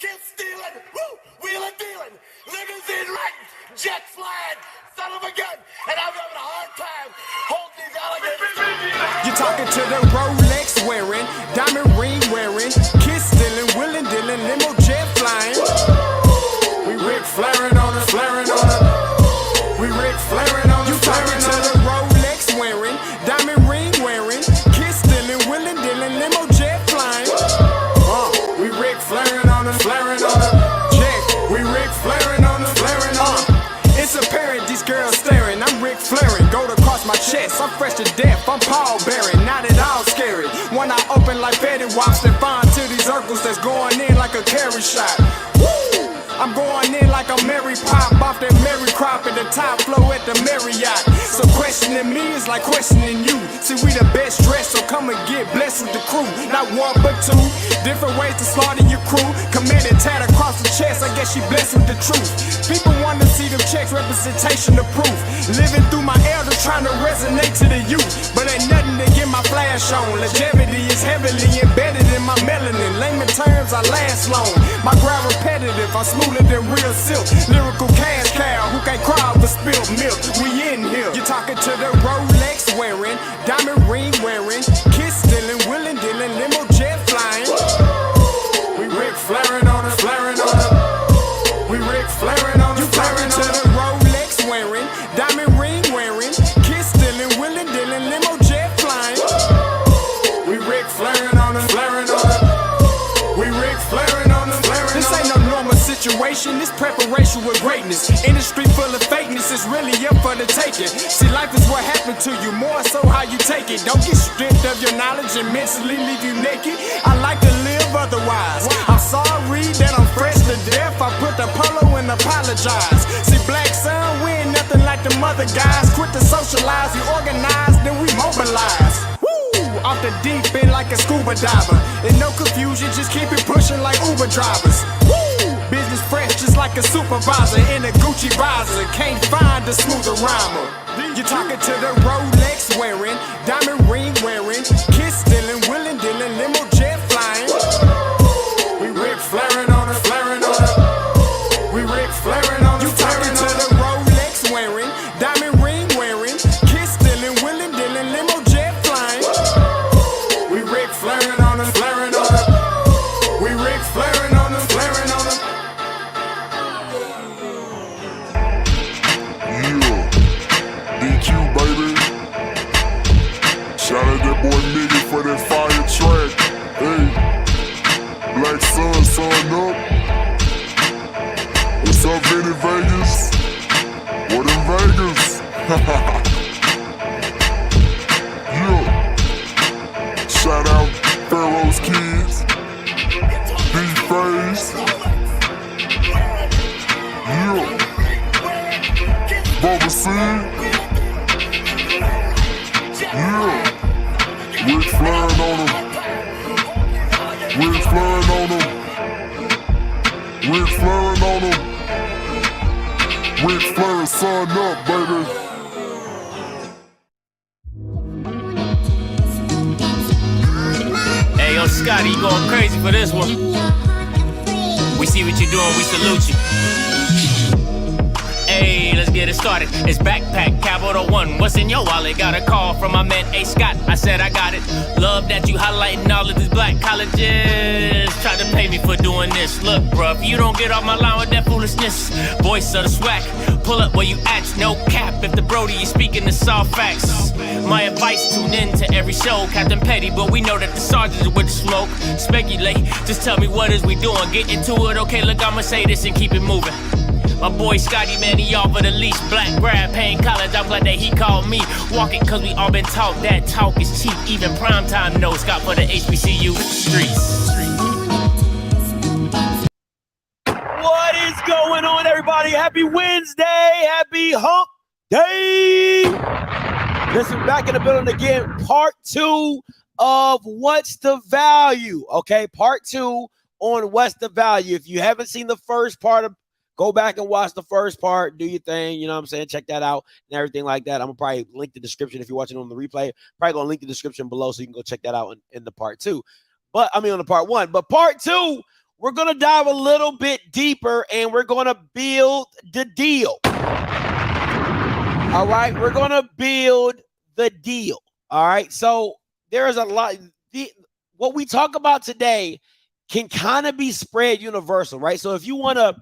kiss stealing, woo, wheeling dealing, limousine riding, jet flying, son of a gun, and I'm having a hard time holding these alligators. You're talking to the Rolex wearing, diamond ring wearing, kiss stealing, wheeling dealing, limo jet flying. We Ric Flairing on us, flaring on us. We Ric Flairing on us. You talking to the Rolex wearing, diamond ring wearing, kiss stealing, wheeling dealing, limo jet flying. We Ric Flairing on us, flaring on us. Check, we Ric Flairing on us, flaring on us. It's apparent these girls staring. I'm Ric Flairing, gold across my chest. I'm fresh to death. I'm Paul Bearing, not at all scary. One eye open like Betty Wops and fine to these circles that's going in like a carry shot. Woo! I'm going in like a Mary Pop off that Mary Crop at the top flow at the Marriott. So questioning me is like questioning you. See, we the best dressed, so come and get blessed with the crew. Not one but two, different ways to slaughter your crew. Commanded tat across the chest, I guess she blessed with the truth. People want to see them checks, representation of proof. Living through my elder, trying to resonate to the youth. But ain't nothing to get my flash on. Longevity is heavily embedded in my melanin. Layman terms, I last long. My grind repetitive, I'm smoother than real silk. Lyrical cash cow who can't cry over spilled milk. We in here. You're talking to the Rolex wearing, diamond ring wearing, kiss stealing, wheeling dealing, limo jet flying. We Ric Flairing on us, flaring on us. We Ric Flairing on us. You talking to the Rolex wearing, diamond ring wearing, kiss stealing, wheeling dealing, limo jet flying. We Ric Flairing on us, flaring on us. We Ric Flairing on us, flaring on us. This ain't no normal situation, this preparation with greatness. Industry full of fakeness, it's really up for the taking. See, life is what happened to you, more so how you take it. Don't get stripped of your knowledge and mentally leave you naked. I like to live otherwise. I'm sorry that I'm fresh to death. I put the polo and apologize. See, black son, we ain't nothing like the mother guys. Quit to socialize, we organize, then we mobilize. Off the deep end like a scuba diver. And no confusion, just keep it pushing like Uber drivers. Woo! Business fresh just like a supervisor in a Gucci visor. Can't find a smoother rhymer. You're talking to the Rolex wearing, diamond ring wearing, kiss stealing, wheeling dealing, limo jet flying. We Ric Flairing on us, flaring on us. We Ric Flairing on us. You talking to the Rolex wearing, diamond ring wearing, kiss stealing, wheeling dealing, limo jet flying. We Ric Flairing on us, flaring on us. We Ric Flairing on us, flaring on us. Yeah, DQ baby. Shout out that boy Nigga for that fire track. Hey, Black Sun, sun up. What's up, Vinny Vegas? What in Vegas? Yeah. Shout out Pharaoh's Kids. D-Face. Yeah. Bubba C. Yeah. Ric Flairing on them. Ric Flairing on them. Ric Flairing on them. Ric Flairing, son up, baby. Hey, yo, Scotty, you going crazy for this one. We see what you're doing, we salute you. Hey, let's get it started. It's Backpack Capital One. What's in your wallet? Got a call from my man A. Scott. I said I got it. Love that you highlighting all of these black colleges. Try to pay me for doing this. Look, bruh, if you don't get off my line with that foolishness, voice of the swag, pull up where you at. No cap if the Brody is speaking the soft facts. My advice, tune in to every show. Captain Petty, but we know that the sergeant is with the smoke. Speculate, just tell me what is we doing. Get into it, okay, look, I'ma say this and keep it moving. My boy Scotty, man, he offered the least. Black grad, paying college, I'm glad that he called me. Walking, cause we all been taught that talk is cheap. Even primetime knows Scott for the HBCU streets. What is going on, everybody? Happy Wednesday. Happy hump day. Listen, back in the building again. Part 2 of What's the Value? Okay, part 2 on What's the Value. If you haven't seen the first part, go back and watch the first part. Do your thing. You know what I'm saying? Check that out and everything like that. I'm going to probably link the description if you're watching on the replay. Probably going to link the description below so you can go check that out in the part 2. But I mean on the part 1. But part 2, we're going to dive a little bit deeper and we're going to build the deal. All right, we're going to build the deal. All right, so there is a lot. What we talk about today can kind of be spread universal, right? So if you want to,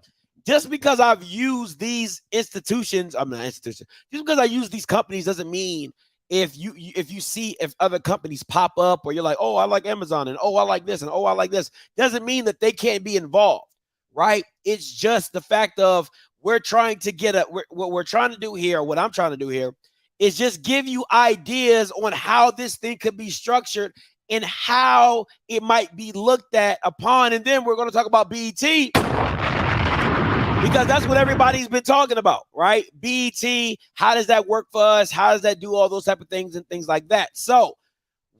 just because I've used these institutions, I'm not institution, just because I use these companies doesn't mean if you see if other companies pop up or you're like, oh, I like Amazon and oh, I like this and oh, I like this, doesn't mean that they can't be involved, right? It's just the fact of we're trying to get what we're trying to do here, what I'm trying to do here is just give you ideas on how this thing could be structured and how it might be looked at upon. And then we're going to talk about BET because that's what everybody's been talking about, right? BET, how does that work for us? How does that do all those type of things and things like that? So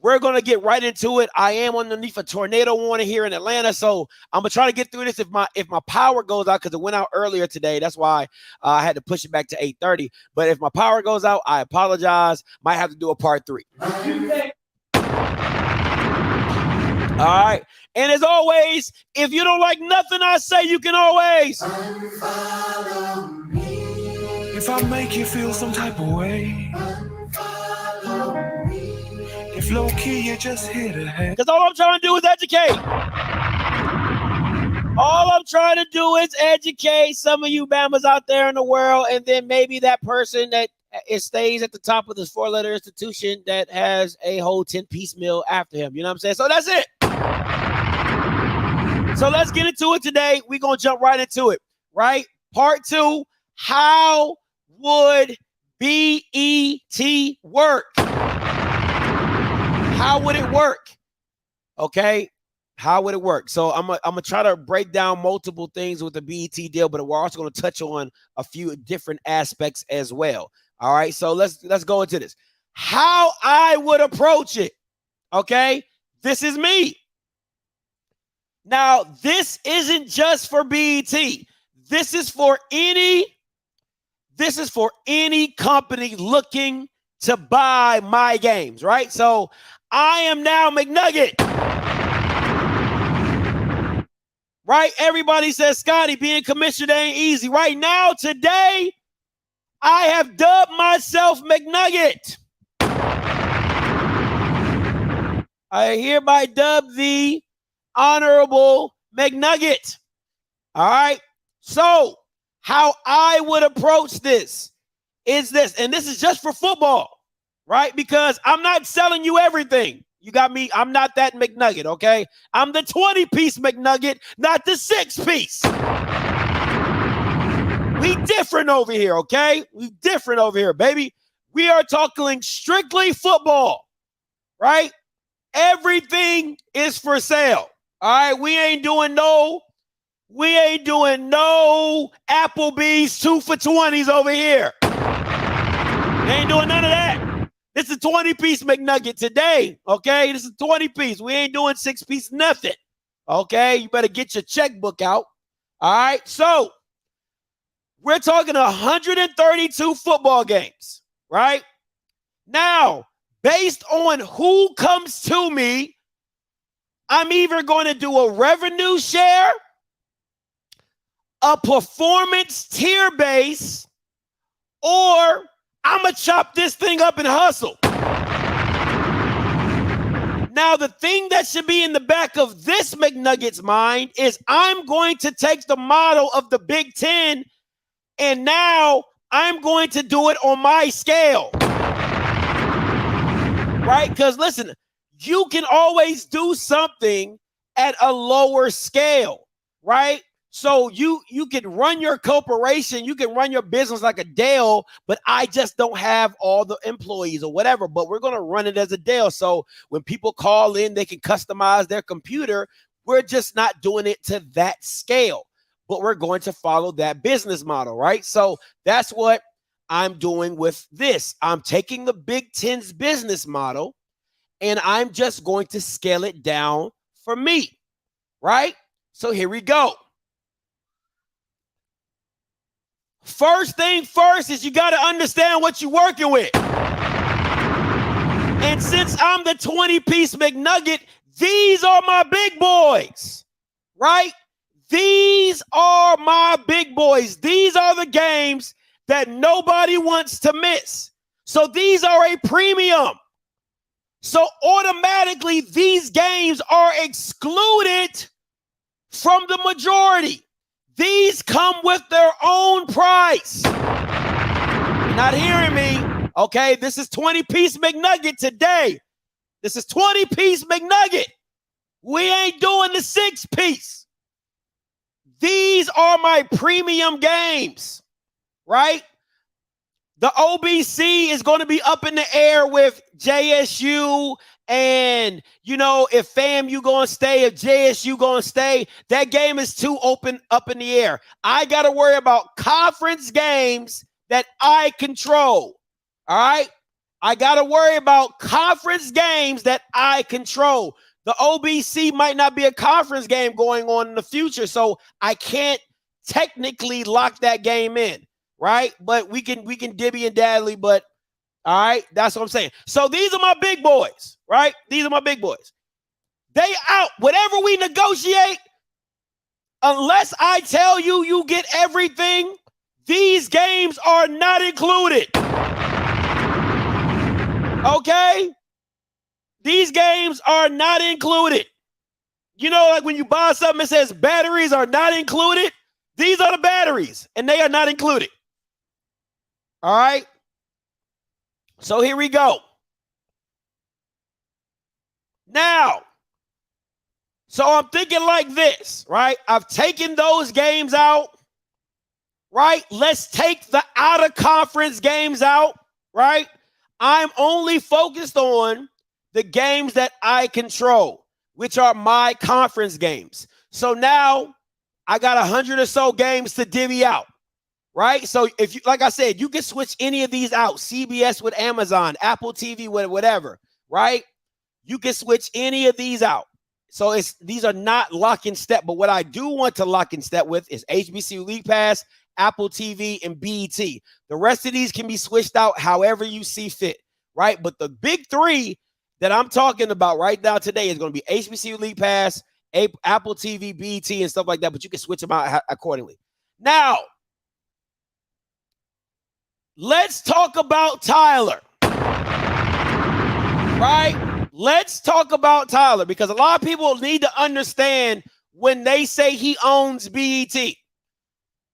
we're going to get right into it. I am underneath a tornado warning here in Atlanta, so I'm going to try to get through this. If my power goes out, because it went out earlier today, that's why I had to push it back to 8:30. But if my power goes out, I apologize. Might have to do a part 3. All right. And as always, if you don't like nothing I say, you can always Unfollow me. If I make you feel some type of way, unfollow me. If low key you just hit a head. Because all I'm trying to do is educate. All I'm trying to do is educate some of you Bamas out there in the world, and then maybe that person that it stays at the top of this 4-letter institution that has a whole 10-piece meal after him. You know what I'm saying? So that's it. So let's get into it today. We're going to jump right into it, right? Part 2, how would BET work? How would it work? Okay. How would it work? So I'm gonna try to break down multiple things with the BET deal, but we're also going to touch on a few different aspects as well. All right. So let's go into this. How I would approach it. Okay. This is me. Now, this isn't just for BET. This is for any company looking to buy my games, right? So I am now McNugget. Right? Everybody says, Scotty, being commissioned ain't easy. Right now, today, I have dubbed myself McNugget. I hereby dub the Honorable McNugget. All right. So how I would approach this is this, and this is just for football, right? Because I'm not selling you everything. You got me. I'm not that McNugget. Okay. I'm the 20-piece McNugget, not the 6-piece. We different over here. Okay. We different over here, baby. We are talking strictly football, right? Everything is for sale. All right, we ain't doing no Applebee's 2 for $20s over here. We ain't doing none of that. This is a 20-piece McNugget today, okay? This is a 20-piece. We ain't doing 6-piece nothing, okay? You better get your checkbook out, all right? So we're talking 132 football games, right? Now, based on who comes to me, I'm either going to do a revenue share, a performance tier base, or I'm going to chop this thing up and hustle. Now, the thing that should be in the back of this McNugget's mind is I'm going to take the model of the Big Ten, and now I'm going to do it on my scale. Right? Because listen, you can always do something at a lower scale, right? So you can run your corporation, you can run your business like a Dell, but I just don't have all the employees or whatever, but we're going to run it as a Dell. So when people call in, they can customize their computer. We're just not doing it to that scale, but we're going to follow that business model, right? So that's what I'm doing with this. I'm taking the Big Ten's business model, and I'm just going to scale it down for me, right? So here we go. First thing first is you got to understand what you're working with. And since I'm the 20-piece McNugget, these are my big boys, right? my big boys. These are the games that nobody wants to miss. So these are a premium. So automatically, these games are excluded from the majority. These come with their own price. You're not hearing me? Okay, this is 20-piece McNugget today. This is 20-piece McNugget. We ain't doing the 6-piece. These are my premium games, right? The OBC is going to be up in the air with JSU, and, you know, if FAMU going to stay, if JSU going to stay, that game is too open up in the air. I got to worry about conference games that I control, all right? I got to worry about conference games that I control. The OBC might not be a conference game going on in the future, so I can't technically lock that game in, right? But we can dibby and daddly, but all right, that's what I'm saying. So these are my big boys, right? These are my big boys. They out. Whatever we negotiate, unless I tell you you get everything, these games are not included. Okay? These games are not included. You know, like when you buy something, it says batteries are not included. These are the batteries, and they are not included. All right? So here we go. Now, so I'm thinking like this, right? I've taken those games out, right? Let's take the out-of-conference games out, right? I'm only focused on the games that I control, which are my conference games. So now I got 100 or so games to divvy out, right? So if you, like I said, you can switch any of these out, CBS with Amazon, Apple TV with whatever, right? You can switch any of these out. So these are not lock in step, but what I do want to lock in step with is HBCU League Pass, Apple TV, and BET. The rest of these can be switched out however you see fit, right? But the big three that I'm talking about right now today is going to be HBCU League Pass, Apple TV, BET, and stuff like that, but you can switch them out accordingly. Now, let's talk about Tyler, right? Let's talk about Tyler, because a lot of people need to understand when they say he owns BET.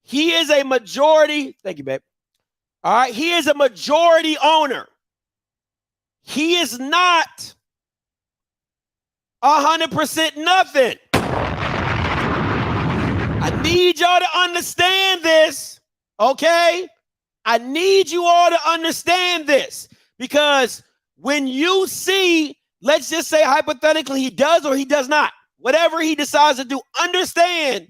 He is a majority. Thank you, babe. All right. He is a majority owner. He is not 100% nothing. I need y'all to understand this. Okay. I need you all to understand this, because when you see, let's just say hypothetically he does or he does not, whatever he decides to do, understand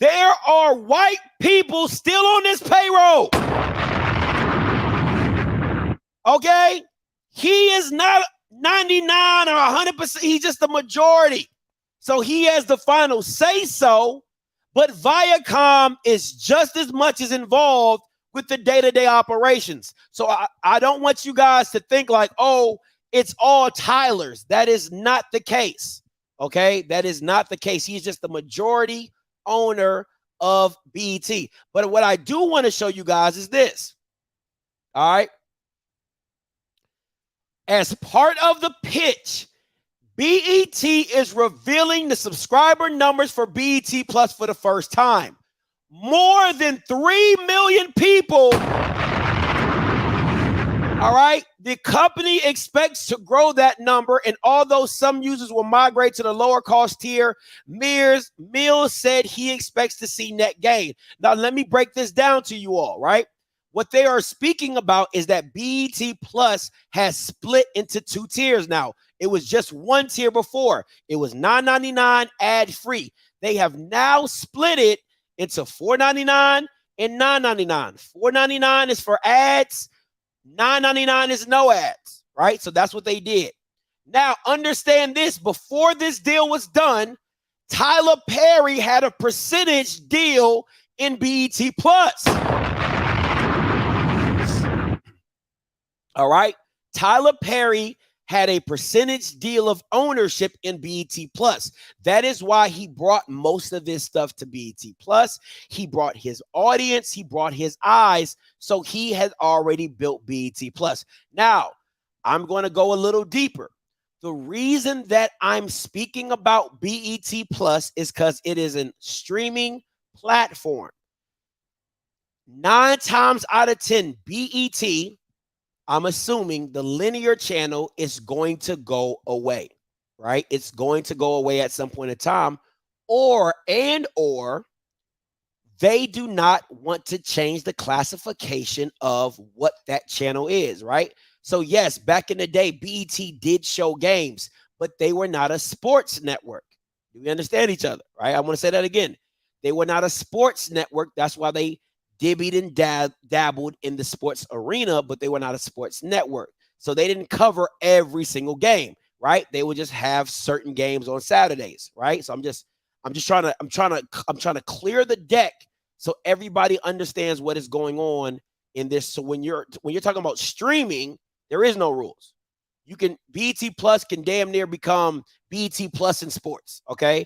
there are white people still on this payroll. Okay? He is not 99 or 100%. He's just the majority. So he has the final say so, but Viacom is just as much as involved with the day-to-day operations. So I don't want you guys to think like, oh, it's all Tyler's. That is not the case. Okay? That is not the case. He's just the majority owner of BET. But what I do want to show you guys is this. All right? As part of the pitch, BET is revealing the subscriber numbers for BET Plus for the first time. More than 3 million people. All right. The company expects to grow that number, and although some users will migrate to the lower cost tier, Mills said he expects to see net gain. Now, let me break this down to you all, right? What they are speaking about is that BET Plus has split into 2 tiers now. It was just 1 tier before. It was $9.99 ad-free. They have now split it into $4.99 and $9.99. $4.99 is for ads. $9.99 is no ads, right? So that's what they did. Now, understand this. Before this deal was done, Tyler Perry had a percentage deal in BET Plus. All right? Tyler Perry had a percentage deal of ownership in BET Plus. That is why he brought most of his stuff to BET Plus. He brought his audience, he brought his eyes, so he had already built BET Plus. Now, I'm going to go a little deeper. The reason that I'm speaking about BET Plus is because it is a streaming platform. 9 times out of 10, BET, I'm assuming the linear channel is going to go away, right? It's going to go away at some point in time, or they do not want to change the classification of what that channel is, right? So yes, back in the day, BET did show games, but they were not a sports network. Do we understand each other, right? I want to say that again. They were not a sports network. That's why they dibbied and dabbled in the sports arena, but they were not a sports network. So they didn't cover every single game, right? They would just have certain games on Saturdays, right? So I'm trying to clear the deck so everybody understands what is going on in this. So when you're talking about streaming, there is no rules. BET Plus can damn near become BET Plus in sports, okay?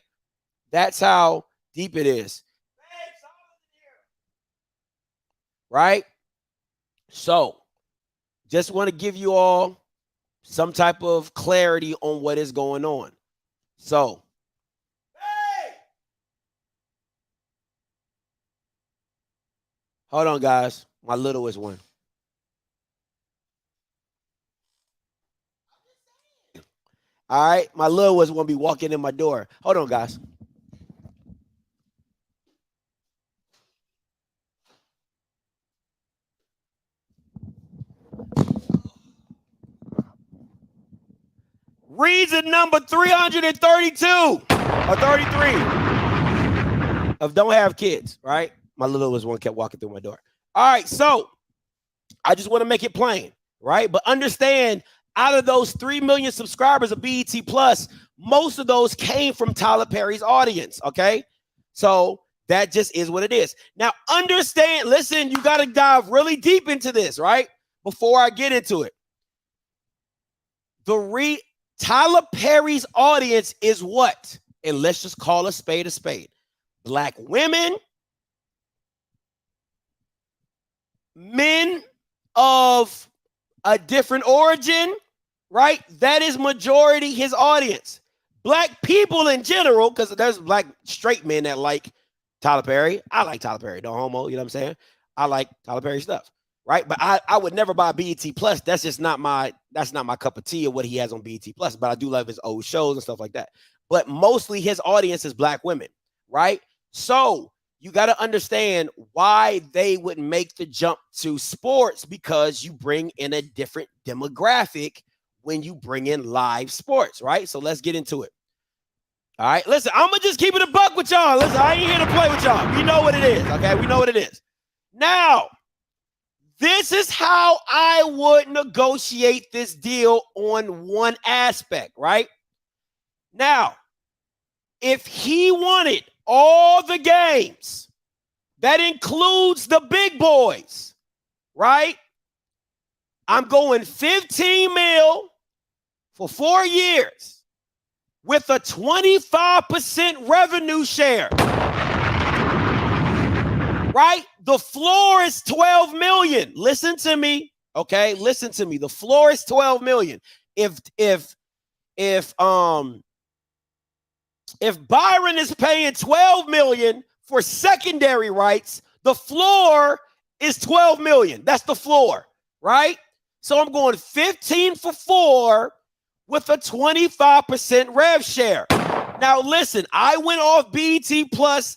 That's how deep it is. Right? So, just want to give you all some type of clarity on what is going on. So, hold on, guys. My littlest one. All right, my little one's gonna be walking in my door. Hold on, guys. Reason number 332 or 33 of don't have kids, right? My littlest one kept walking through my door. All right, so I just want to make it plain, right? But understand, out of those 3 million subscribers of BET Plus, most of those came from Tyler Perry's audience, okay? So that just is what it is. Now, understand, listen, you got to dive really deep into this, right? Before I get into it. Tyler Perry's audience is what? And let's just call a spade a spade. Black women, men of a different origin, right? That is majority his audience. Black people in general, because there's black straight men that like Tyler Perry. I like Tyler Perry, no homo, you know what I'm saying? I like Tyler Perry stuff, right? But I would never buy BET Plus. That's just not my cup of tea of what he has on BET Plus. But I do love his old shows and stuff like that. But mostly his audience is black women, right? So you got to understand why they would make the jump to sports, because you bring in a different demographic when you bring in live sports, right? So let's get into it. All right, listen, I'm going to just keep it a buck with y'all. Listen, I ain't here to play with y'all. We know what it is, okay? We know what it is. Now, this is how I would negotiate this deal on one aspect, right? Now, if he wanted all the games, that includes the big boys, right? I'm going 15 mil for 4 years with a 25% revenue share, right? The floor is 12 million. Listen to me, okay? Listen to me. The floor is 12 million. If Byron is paying 12 million for secondary rights, the floor is 12 million. That's the floor, right? So I'm going 15 for 4 with a 25% rev share. Now listen, I went off BET Plus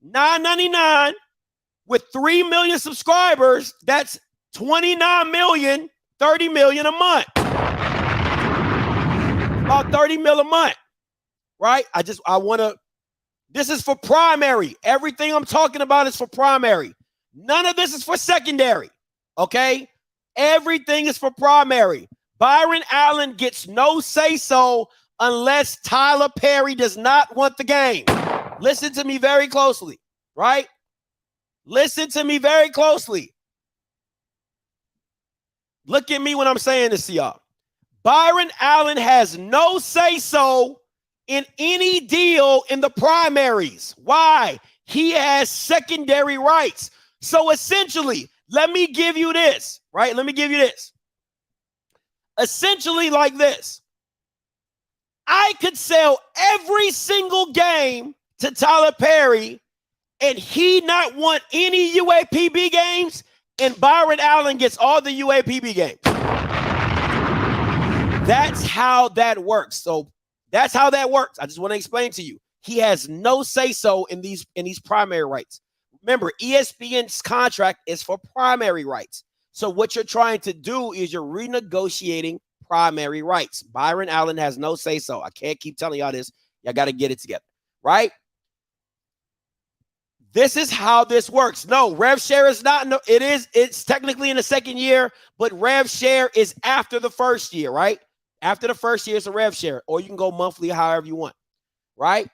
$9.99 with 3 million subscribers. That's 29 million, 30 million a month. About 30 mil a month, right? This is for primary. Everything I'm talking about is for primary. None of this is for secondary, okay? Everything is for primary. Byron Allen gets no say-so unless Tyler Perry does not want the game. Listen to me very closely, right? Listen to me very closely. Look at me when I'm saying this to y'all. Byron Allen has no say-so in any deal in the primaries. Why? He has secondary rights. So essentially, let me give you this, right? Let me give you this. Essentially like this. I could sell every single game to Tyler Perry and he not want any UAPB games, and Byron Allen gets all the UAPB games. That's how that works. So that's how that works. I just want to explain to you. He has no say-so in these primary rights. Remember, ESPN's contract is for primary rights. So what you're trying to do is you're renegotiating primary rights. Byron Allen has no say-so. I can't keep telling y'all this. Y'all got to get it together, right? This is how this works. No, rev share is not. No, it's technically in the second year, but rev share is after the first year, right? After the first year, it's a rev share, or you can go monthly, however you want, right?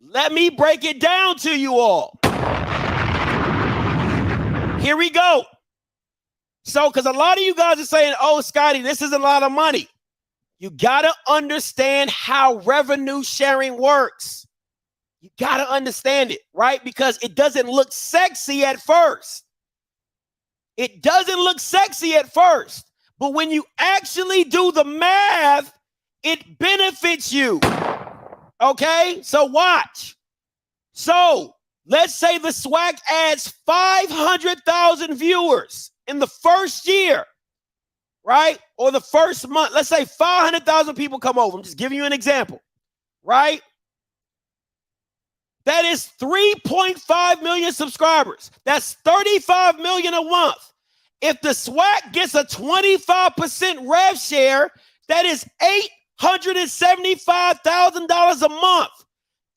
Let me break it down to you all. Here we go. So, because a lot of you guys are saying, oh, Scotty, this is a lot of money. You got to understand how revenue sharing works. You got to understand it, right? Because it doesn't look sexy at first. It doesn't look sexy at first. But when you actually do the math, it benefits you. Okay? So watch. So let's say the swag adds 500,000 viewers in the first year, right? Or the first month. Let's say 500,000 people come over. I'm just giving you an example, right? That is 3.5 million subscribers. That's 35 million a month. If the SWAC gets a 25% rev share, that is $875,000 a month.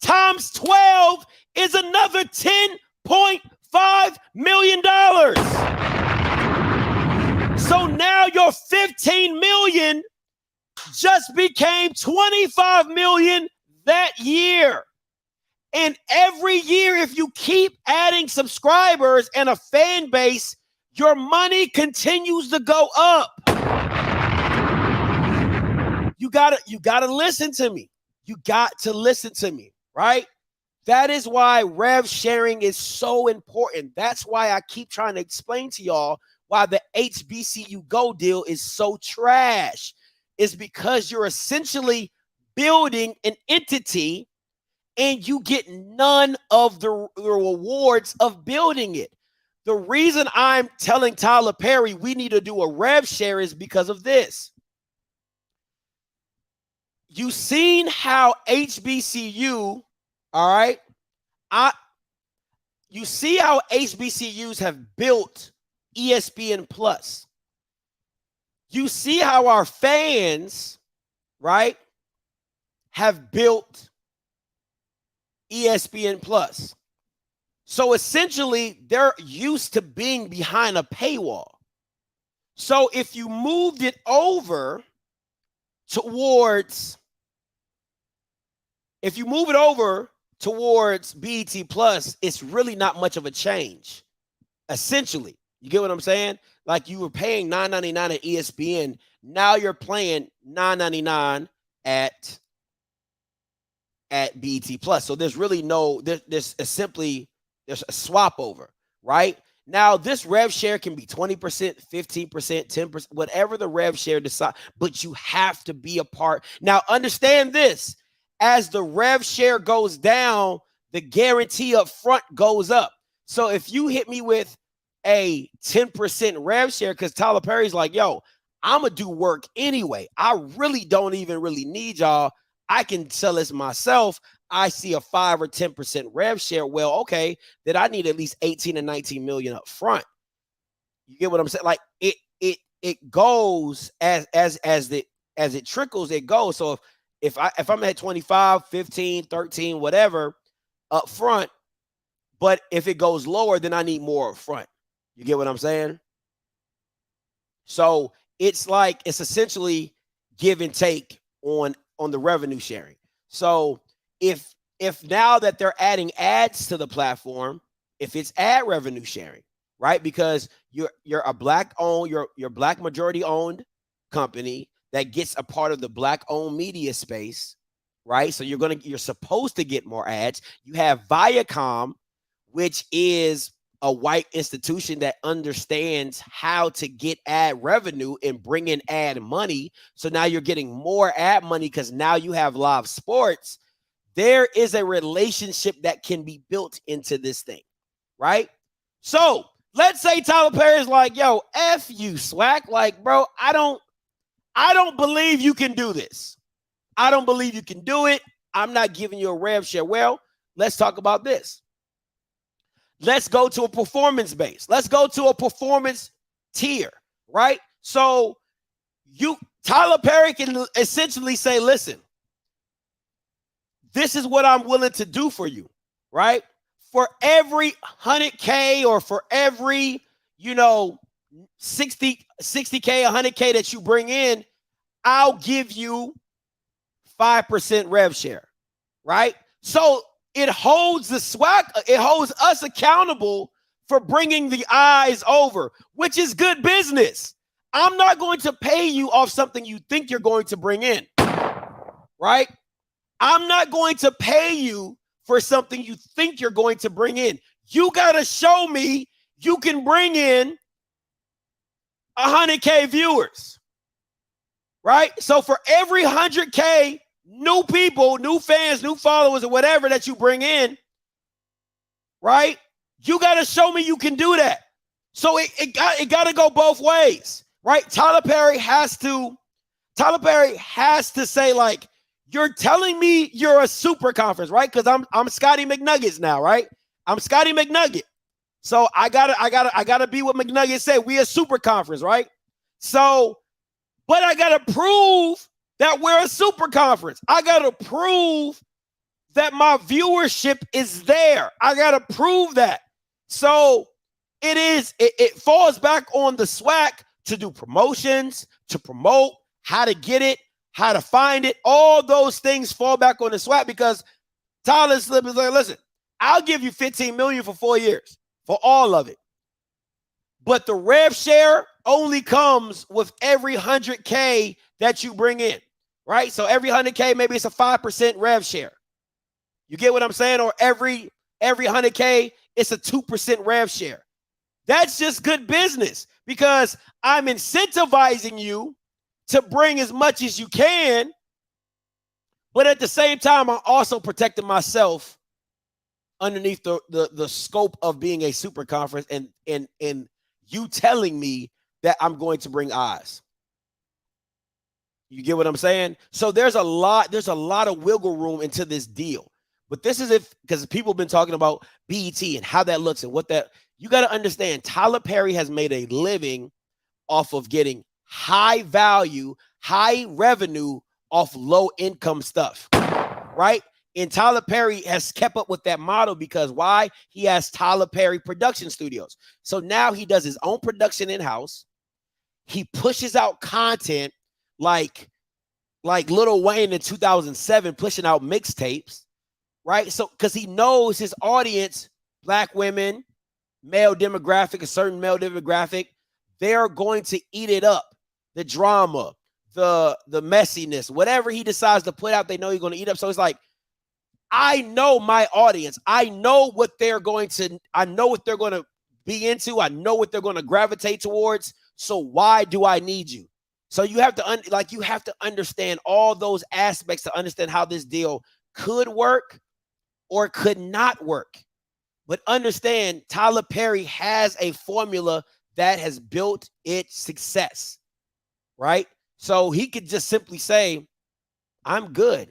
Times 12 is another $10.5 million. So now your 15 million just became 25 million that year. And every year, if you keep adding subscribers and a fan base, your money continues to go up. You gotta listen to me. You got to listen to me, right? That is why rev sharing is so important. That's why I keep trying to explain to y'all why the HBCU Go deal is so trash. It's because you're essentially building an entity and you get none of the rewards of building it. The reason I'm telling Tyler Perry we need to do a rev share is because of this. You seen how HBCU, all right? You see how HBCUs have built ESPN Plus. You see how our fans, right, have built ESPN Plus. So essentially, they're used to being behind a paywall. So if you moved it over towards BET Plus, it's really not much of a change. Essentially, you get what I'm saying? Like you were paying $9.99 at ESPN, now you're paying $9.99 at BET Plus. So there's really there's a swap over, right? Now this rev share can be 20%, 15%, 10%, whatever the rev share decide, but you have to be a part. Now understand this, as the rev share goes down, the guarantee up front goes up. So if you hit me with a 10% rev share, because Tyler Perry's like, yo, I'm going to do work anyway. I really don't even really need y'all. I can sell this myself. I see a 5 or 10% rev share. Well, okay, then I need at least 18 and 19 million up front. You get what I'm saying? Like it goes as it trickles, it goes. So if I'm at 25, 15, 13, whatever up front, but if it goes lower, then I need more up front. You get what I'm saying? So it's essentially give and take on the revenue sharing. So if now that they're adding ads to the platform, if it's ad revenue sharing, right? Because you're a black owned, you're black majority owned company that gets a part of the Black-owned media space, right? So you're supposed to get more ads. You have Viacom, which is a white institution that understands how to get ad revenue and bring in ad money. So now you're getting more ad money because now you have live sports. There is a relationship that can be built into this thing, right? So let's say Tyler Perry is like, yo, F you, Swack. Like, bro, I don't believe you can do this. I don't believe you can do it. I'm not giving you a rev share. Well, let's talk about this. Let's go to a performance base. Let's go to a performance tier, right? So Tyler Perry can essentially say, listen, this is what I'm willing to do for you, right? For every 100K or for every, 60K, 100K that you bring in, I'll give you 5% rev share, right? So it holds it holds us accountable for bringing the eyes over, which is good business. I'm not going to pay you off something you think you're going to bring in, right? I'm not going to pay you for something you think you're going to bring in. You got to show me you can bring in 100K viewers, right? So for every 100K new people, new fans, new followers, or whatever that you bring in, right? You got to show me you can do that. So it got to go both ways, right? Tyler Perry has to say, like, you're telling me you're a super conference, right? Because I'm Scotty McNuggets now, right? I'm Scotty McNugget. So I gotta be what McNuggets said. We a super conference, right? So, but I gotta prove that we're a super conference. I got to prove that my viewership is there. I got to prove that. So it falls back on the SWAC to do promotions, to promote, how to get it, how to find it. All those things fall back on the SWAC because Tyler Slip is like, listen, I'll give you $15 million for 4 years for all of it. But the rev share only comes with every 100K that you bring in. Right? So every 100K, maybe it's a 5% rev share. You get what I'm saying? Or every 100K, it's a 2% rev share. That's just good business because I'm incentivizing you to bring as much as you can. But at the same time, I'm also protecting myself underneath the scope of being a super conference and you telling me that I'm going to bring eyes. You get what I'm saying? So there's a lot of wiggle room into this deal. But this is because people have been talking about BET and how that looks and what that, you got to understand, Tyler Perry has made a living off of getting high value, high revenue off low income stuff, right? And Tyler Perry has kept up with that model because why? He has Tyler Perry Production Studios. So now he does his own production in-house. He pushes out content like Lil Wayne in 2007 pushing out mixtapes, right? So because he knows his audience, Black women, male demographic, a certain male demographic, they're going to eat it up. The drama, the messiness, whatever he decides to put out, they know he's going to eat up. So it's like, I know my audience. I know what they're going to be into. I know what they're going to gravitate towards. So why do I need you? So you have to understand all those aspects to understand how this deal could work or could not work. But understand Tyler Perry has a formula that has built its success, right? So he could just simply say, I'm good.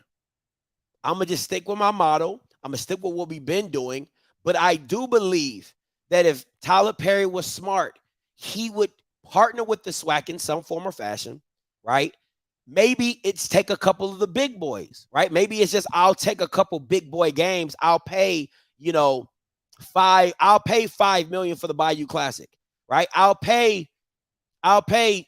I'm going to just stick with my model. I'm going to stick with what we've been doing. But I do believe that if Tyler Perry was smart, he would partner with the SWAC in some form or fashion, right? Maybe it's take a couple of the big boys, right? Maybe it's just I'll take a couple big boy games. I'll pay, $5 million for the Bayou Classic, right? I'll pay $5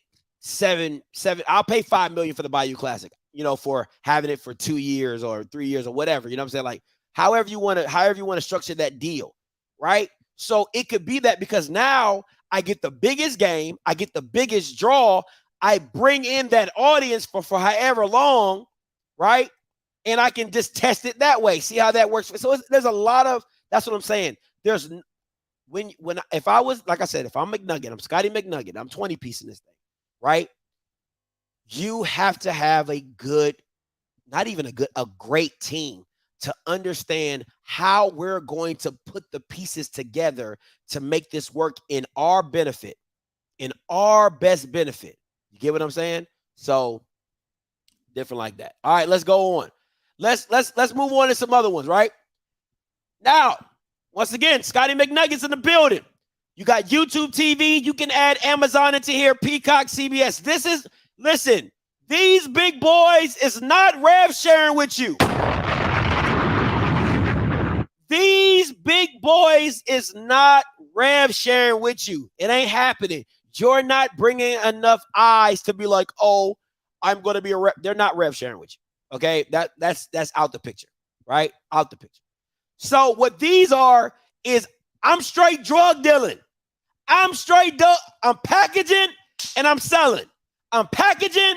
million for the Bayou Classic, for having it for 2 years or 3 years or whatever. You know what I'm saying? Like however you want to structure that deal, right? So it could be that because now I get the biggest game, I get the biggest draw, I bring in that audience for however long, right? And I can just test it that way, see how that works. So there's a lot of, that's what I'm saying. There's if I was, like I said, if I'm McNugget, I'm Scotty McNugget, I'm 20 piece in this thing, right? You have to have a good, not even a great team to understand how we're going to put the pieces together to make this work in our benefit, in our best benefit. You get what I'm saying? So different like that. All right, let's go on. Let's move on to some other ones, right? Now, once again, Scotty McNuggets in the building. You got YouTube TV. You can add Amazon into here, Peacock, CBS. Listen, these big boys is not rev sharing with you. These big boys is not rev sharing with you. It ain't happening. You're not bringing enough eyes to be like, oh, I'm going to be a rev. They're not rev sharing with you. Okay, that's out the picture, right? Out the picture. So what these are is I'm straight drug dealing. I'm packaging and I'm selling. I'm packaging,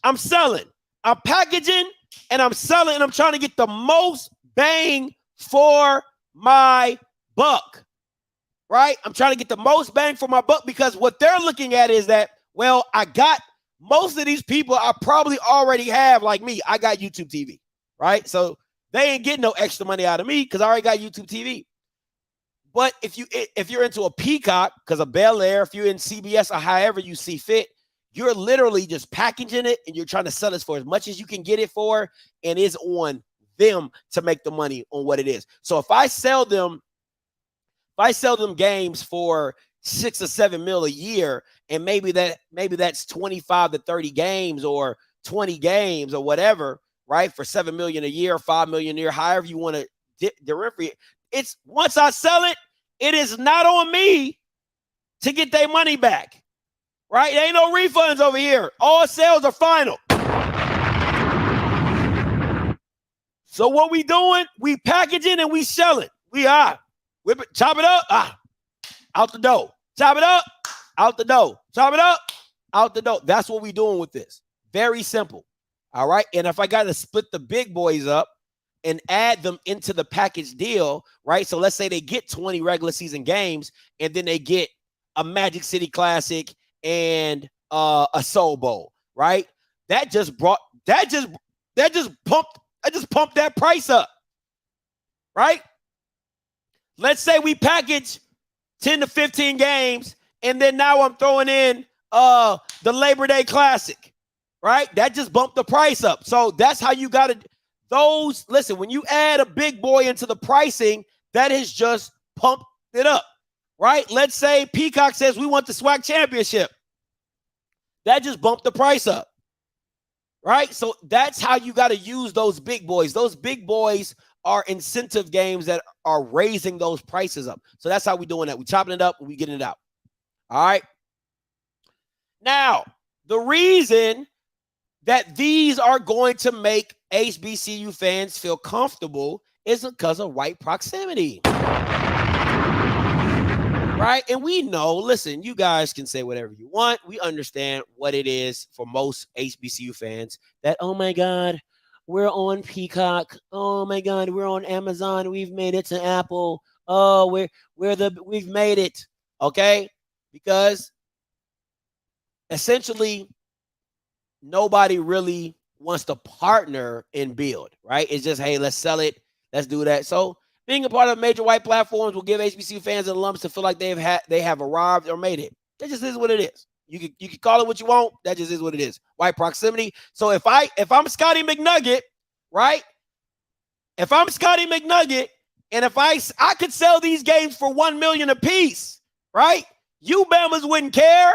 I'm selling. I'm packaging and I'm selling, and I'm trying to get the most bang for my buck, right? I'm trying to get the most bang for my buck, because what they're looking at is that, well, I got most of these people I probably already have, like me. I got YouTube TV, right? So they ain't getting no extra money out of me because I already got YouTube TV. But if you're into a Peacock, because of Bel Air, if you're in CBS or however you see fit, you're literally just packaging it and you're trying to sell it for as much as you can get it for, and it's on them to make the money on what it is. So if I sell them games for $6 or $7 million a year, and maybe that's 25 to 30 games or 20 games or whatever, right? For $7 million a year, $5 million a year, however you want to differentiate. It's once I sell it, it is not on me to get their money back, right? There ain't no refunds over here. All sales are final. So what we doing? We packaging and we selling. We are. Whip it, chop it up, out the door. Chop it up, out the door. Chop it up, out the door. That's what we doing with this. Very simple. All right. And if I got to split the big boys up and add them into the package deal, right? So let's say they get 20 regular season games, and then they get a Magic City Classic and a Soul Bowl, right? I just pumped that price up, right? Let's say we package 10 to 15 games, and then now I'm throwing in the Labor Day Classic, right? That just bumped the price up. So that's how you got to listen, when you add a big boy into the pricing, that has just pumped it up, right? Let's say Peacock says we want the SWAC championship. That just bumped the price up, right? So that's how you got to use those big boys. Those big boys are incentive games that are raising those prices up. So that's how we're doing that. We're chopping it up and we're getting it out. All right. Now, the reason that these are going to make HBCU fans feel comfortable is because of white proximity. Right? And we know, listen, you guys can say whatever you want. We understand what it is for most HBCU fans that, oh my God, we're on Peacock. Oh my God, we're on Amazon. We've made it to Apple. Oh, we've made it. Okay? Because essentially nobody really wants to partner and build, right? It's just, hey, let's sell it. Let's do that. So being a part of major white platforms will give HBCU fans and alums to feel like they have arrived or made it. That just is what it is. You can call it what you want. That just is what it is. White proximity. So if I'm Scotty McNugget, right? If I'm Scotty McNugget, and if I could sell these games for $1 million a piece, right? You Bamas wouldn't care,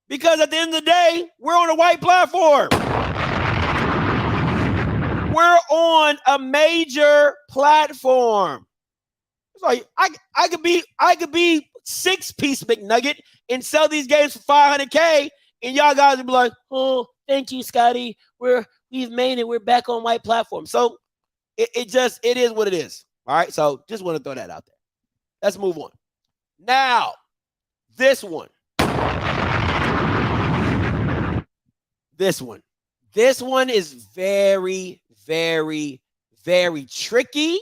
because at the end of the day, we're on a white platform. We're on a major platform. So I could be 6-piece McNugget and sell these games for $500K, and y'all guys would be like, "Oh, thank you, Scotty. We've made it. We're back on white platform." So it is what it is. All right. So just want to throw that out there. Let's move on. Now, this one. This one. This one is very, very, very tricky,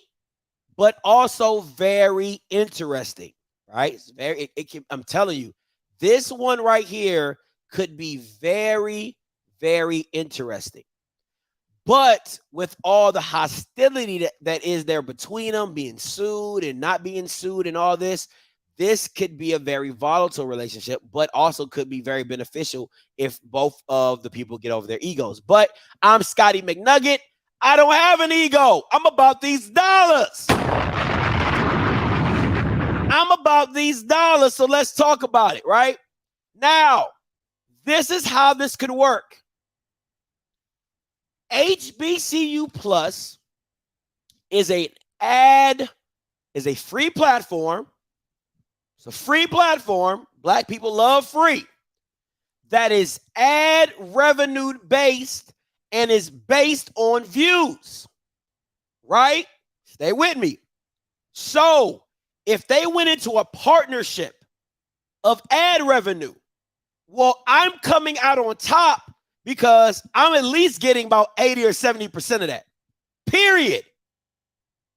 but also very interesting, right? It's very, I'm telling you, this one right here could be very, very interesting. But with all the hostility that is there between them, being sued and not being sued and all this, this could be a very volatile relationship, but also could be very beneficial if both of the people get over their egos. But I'm Scotty McNugget. I don't have an ego. I'm about these dollars. I'm about these dollars, so let's talk about it, right? Now, this is how this could work. HBCU Plus is a free platform. It's a free platform. Black people love free. That is ad revenue based and is based on views. Right? Stay with me. So, if they went into a partnership of ad revenue, well, I'm coming out on top because I'm at least getting about 80 or 70% of that. Period.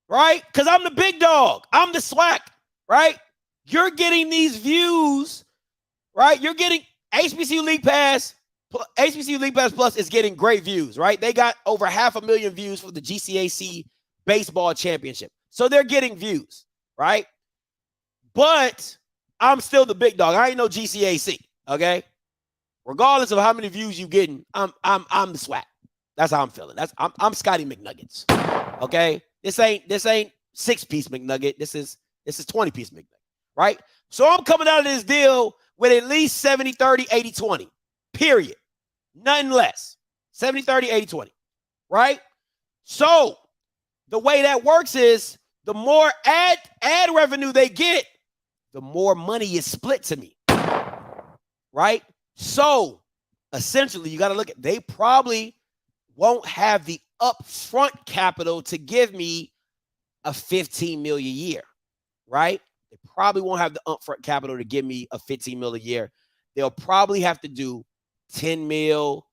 Right? Because I'm the big dog. I'm the SWAC. Right? You're getting these views, right? You're getting HBCU League Pass. HBCU League Pass Plus is getting great views, right? They got over 500,000 views for the GCAC baseball championship. So they're getting views, right? But I'm still the big dog. I ain't no GCAC, okay? Regardless of how many views you getting, I'm the SWAC. That's how I'm feeling. I'm Scotty McNuggets. Okay? This ain't 6-piece McNugget. This is 20-piece McNugget. Right? So I'm coming out of this deal with at least 70-30, 80-20. Period. Nothing less. 70-30, 80-20. Right? So the way that works is the more ad revenue they get, the more money is split to me. Right? So essentially, you got to look at, they probably won't have the upfront capital to give me a $15 million a year. Right? They probably won't have the upfront capital to give me a $15 million a year. They'll probably have to do 10 mil,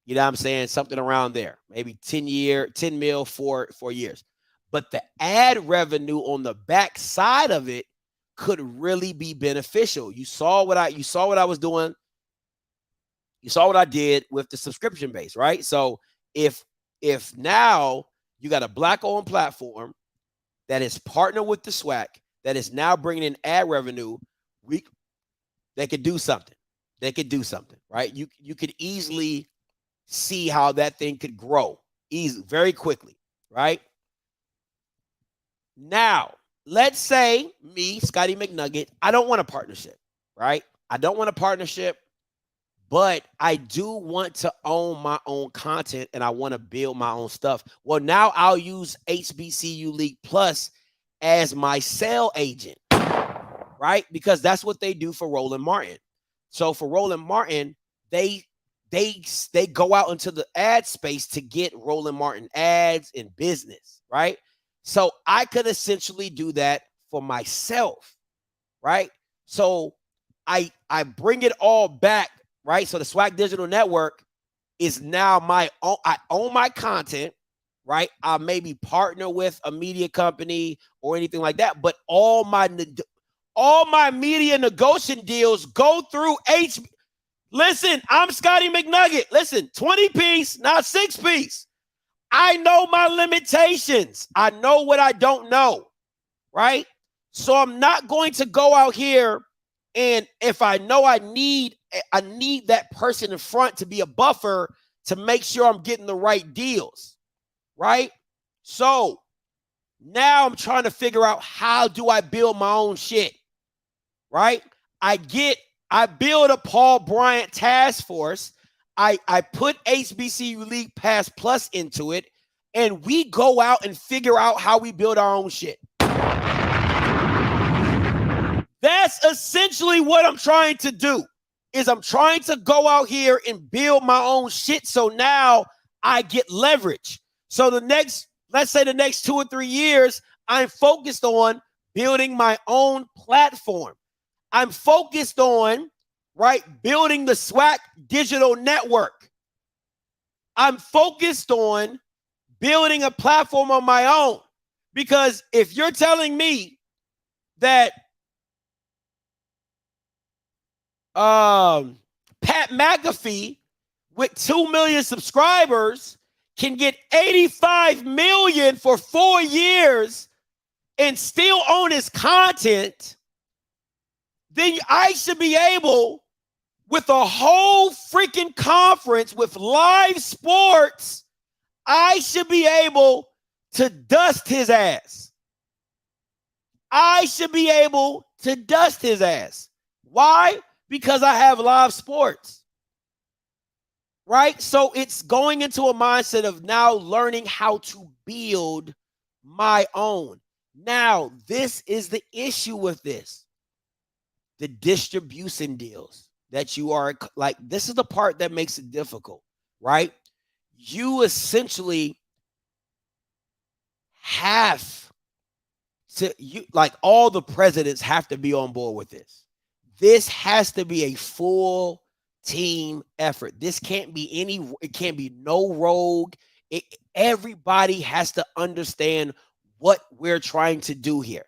you know what I'm saying? Something around there. Maybe 10 mil for 4 years. But the ad revenue on the back side of it could really be beneficial. You saw what I was doing. You saw what I did with the subscription base, right? So if now you got a Black-owned platform that is partnered with the SWAC, that is now bringing in ad revenue, they could do something. They could do something, right? You could easily see how that thing could grow very quickly, right? Now, let's say me, Scotty McNugget, I don't want a partnership, right? I don't want a partnership, but I do want to own my own content and I want to build my own stuff. Well, now I'll use HBCU League Plus as my sale agent, right? Because that's what they do for Roland Martin. So for Roland Martin, they go out into the ad space to get Roland Martin ads and business, right? So I could essentially do that for myself, right? So I bring it all back, right? So the SWAC Digital Network is now my own. I own my content. Right? I maybe partner with a media company or anything like that, but all my media negotiation deals go through Listen, I'm Scotty McNugget. Listen, 20-piece, not 6-piece. I know my limitations. I know what I don't know, right? So I'm not going to go out here and if I know I need that person in front to be a buffer to make sure I'm getting the right deals. Right? So now I'm trying to figure out how do I build my own shit? Right? I build a Paul Bryant task force. I put HBCU League Pass Plus into it, and we go out and figure out how we build our own shit. That's essentially what I'm trying to do. Is I'm trying to go out here and build my own shit so now I get leverage. So let's say the next 2 or 3 years, I'm focused on building my own platform. I'm focused on, right, building the SWAC digital network. I'm focused on building a platform on my own. Because if you're telling me that Pat McAfee with 2 million subscribers can get 85 million for 4 years and still own his content, then I should be able, with a whole freaking conference with live sports, I should be able to dust his ass. I should be able to dust his ass. Why? Because I have live sports. Right? So it's going into a mindset of now learning how to build my own. Now, this is the issue with this. The distribution deals that you are like, this is the part that makes it difficult, right? You essentially have to, like all the presidents have to be on board with this. This has to be a full team effort. This can't be it can't be no rogue. Everybody has to understand what we're trying to do here.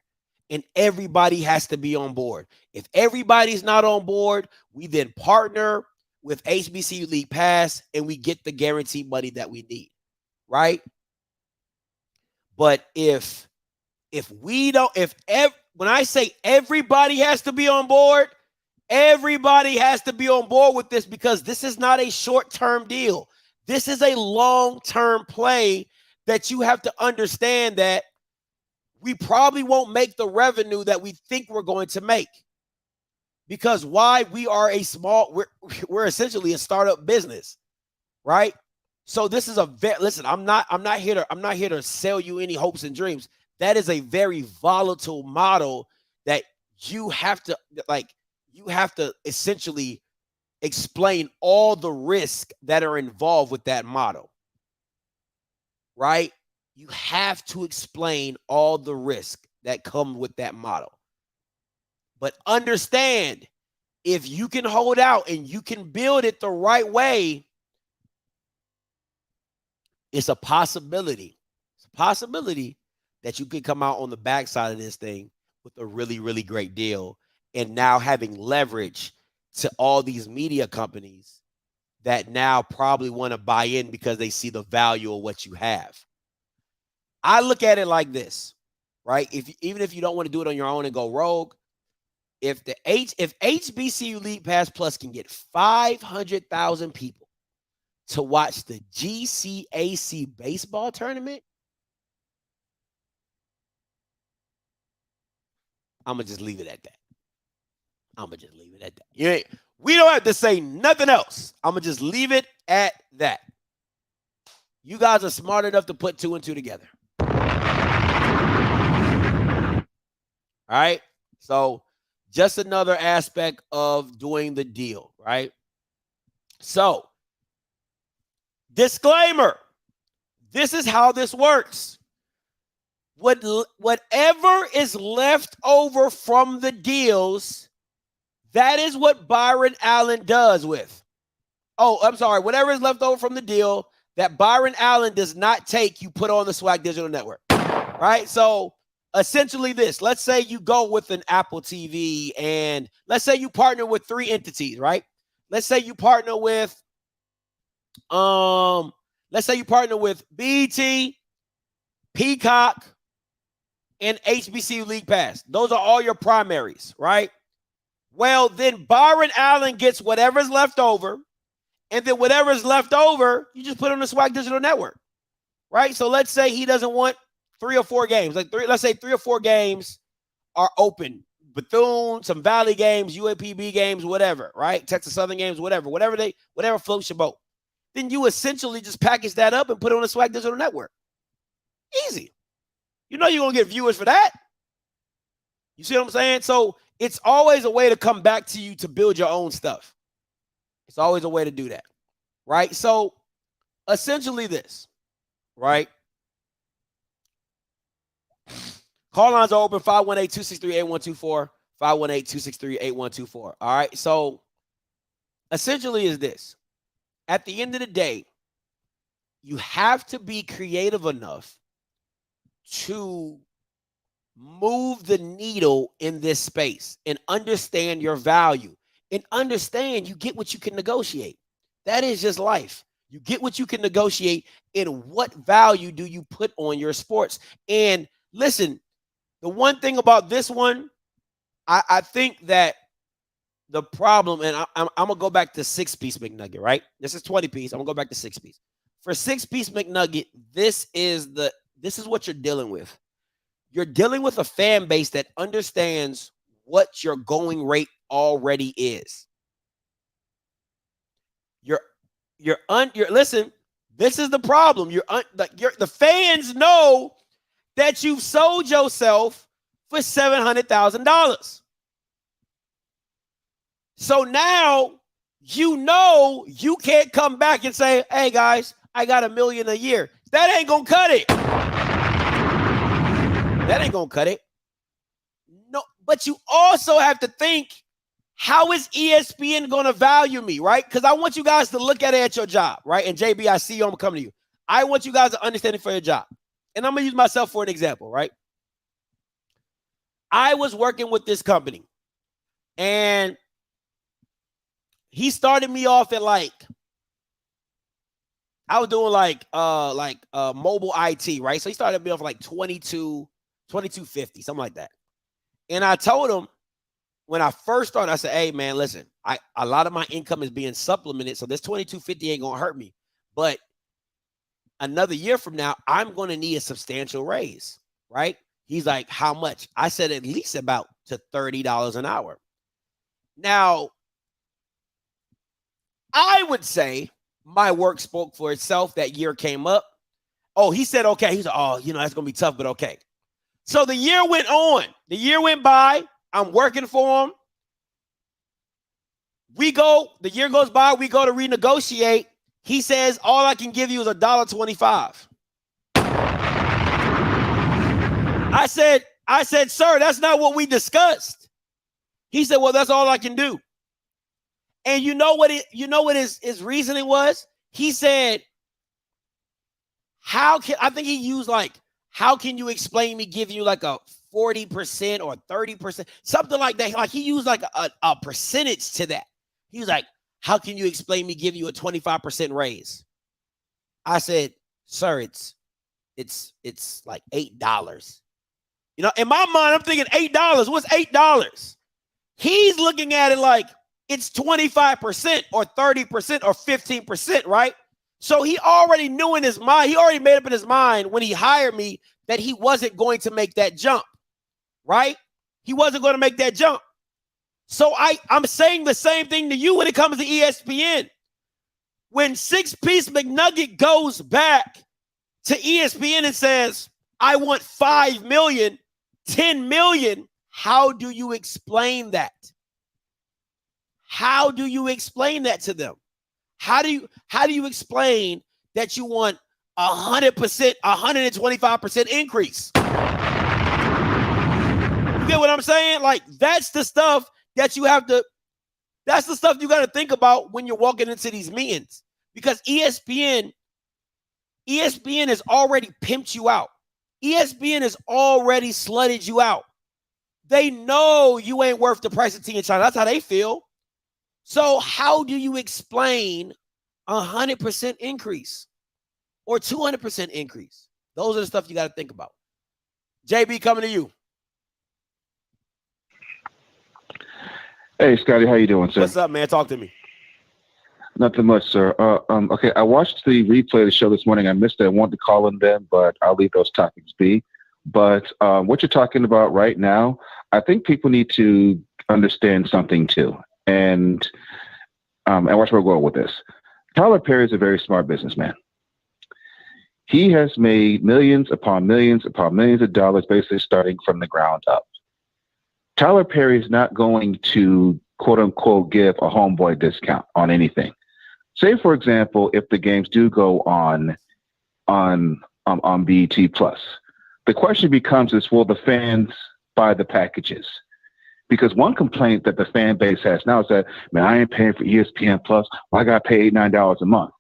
And everybody has to be on board. If everybody's not on board, we then partner with HBCU League Pass and we get the guaranteed money that we need, right? But when I say everybody has to be on board, everybody has to be on board with this, because this is not a short-term deal. This is a long-term play that you have to understand that we probably won't make the revenue that we think we're going to make. Because why? We are we're essentially a startup business, right? So this is listen, I'm not here to sell you any hopes and dreams. That is a very volatile model that you have to essentially explain all the risks that are involved with that model, right? You have to explain all the risks that come with that model. But understand, if you can hold out and you can build it the right way, it's a possibility. It's a possibility that you could come out on the backside of this thing with a really, really great deal, and now having leverage to all these media companies that now probably want to buy in because they see the value of what you have. I look at it like this, right? Even if you don't want to do it on your own and go rogue, if HBCU League Pass Plus can get 500,000 people to watch the GCAC baseball tournament, I'm going to just leave it at that. We don't have to say nothing else. I'm going to just leave it at that. You guys are smart enough to put 2 and 2 together. All right? So just another aspect of doing the deal, right? So, disclaimer. This is how this works. Whatever is left over from the deals, that is what Byron Allen does with. Oh, I'm sorry. Whatever is left over from the deal that Byron Allen does not take, you put on the Swag Digital Network, right? So essentially this, let's say you go with an Apple TV, and let's say you partner with 3 entities, right? Let's say you partner with, BET, Peacock, and HBCU League Pass. Those are all your primaries, right? Well, then Byron Allen gets whatever's left over, and then whatever's left over, you just put on the Swag Digital Network, right? So let's say he doesn't want 3 or 4 games. Let's say 3 or 4 games are open. Bethune, some Valley games, UAPB games, whatever, right? Texas Southern games, whatever floats your boat. Then you essentially just package that up and put it on the Swag Digital Network. Easy. You know you're going to get viewers for that. You see what I'm saying? So it's always a way to come back to you to build your own stuff. It's always a way to do that, right? So essentially this, right? Call lines are open, 518-263-8124, 518-263-8124. All right, so essentially is this. At the end of the day, you have to be creative enough to move the needle in this space and understand your value and understand you get what you can negotiate. That is just life. You get what you can negotiate, and what value do you put on your sports? And listen, the one thing about this one, I think that the problem, and I'm going to go back to 6-piece McNugget, right? This is 20-piece. I'm going to go back to 6-piece. For 6-piece McNugget, this is what you're dealing with. You're dealing with a fan base that understands what your going rate already is. Listen, this is the problem. The fans know that you've sold yourself for $700,000. So now you know you can't come back and say, hey guys, I got $1 million a year. That ain't gonna cut it. That ain't gonna cut it. No, but you also have to think, how is ESPN gonna value me, right? Because I want you guys to look at it at your job, right? And JB, I see you, I'm coming to you. I want you guys to understand it for your job. And I'm gonna use myself for an example, right? I was working with this company, and he started me off at I was doing mobile IT, right? So he started me off like $22.50, something like that. And I told him when I first started, I said, hey man, listen, a lot of my income is being supplemented, so this $22.50 ain't gonna hurt me. But another year from now, I'm gonna need a substantial raise, right? He's like, how much? I said at least about to $30 an hour. Now, I would say my work spoke for itself. That year came up. Oh, he said, okay. He's like, oh, that's going to be tough, but okay. So the year went on. The year went by. I'm working for him. The year goes by. We go to renegotiate. He says, all I can give you is $1.25. I said, sir, that's not what we discussed. He said, well, that's all I can do. And you know what his reasoning was? He said, how can you explain me giving you like a 40% or 30%, something like that? Like he used like a percentage to that. He was like, how can you explain me giving you a 25% raise? I said, sir, it's like $8. In my mind, I'm thinking $8. What's $8? He's looking at it like it's 25% or 30% or 15%, right? So he already knew in his mind, he already made up in his mind when he hired me that he wasn't going to make that jump, right? He wasn't going to make that jump. So I'm saying the same thing to you when it comes to ESPN. When 6-piece McNugget goes back to ESPN and says, I want $5 million, $10 million, how do you explain that? How do you explain that to them? How do you explain that you want 100%, 125% increase? You get what I'm saying? Like that's the stuff that you got to think about when you're walking into these meetings, because ESPN has already pimped you out. ESPN has already slutted you out. They know you ain't worth the price of tea in China. That's how they feel. So how do you explain 100% increase or 200% increase? Those are the stuff you got to think about. JB, coming to you. Hey, Scotty, how you doing, sir? What's up, man? Talk to me. Nothing much, sir. Okay, I watched the replay of the show this morning. I missed it. I wanted to call in then, but I'll leave those topics be. But what you're talking about right now, I think people need to understand something too. And watch where we're going with this. Tyler Perry is a very smart businessman. He has made millions upon millions upon millions of dollars, basically starting from the ground up. Tyler Perry is not going to, quote unquote, give a homeboy discount on anything. Say, for example, if the games do go on BET Plus, the question becomes is, will the fans buy the packages? Because one complaint that the fan base has now is that, man, I ain't paying for ESPN Plus. Well, I got to pay $8, $9 a month.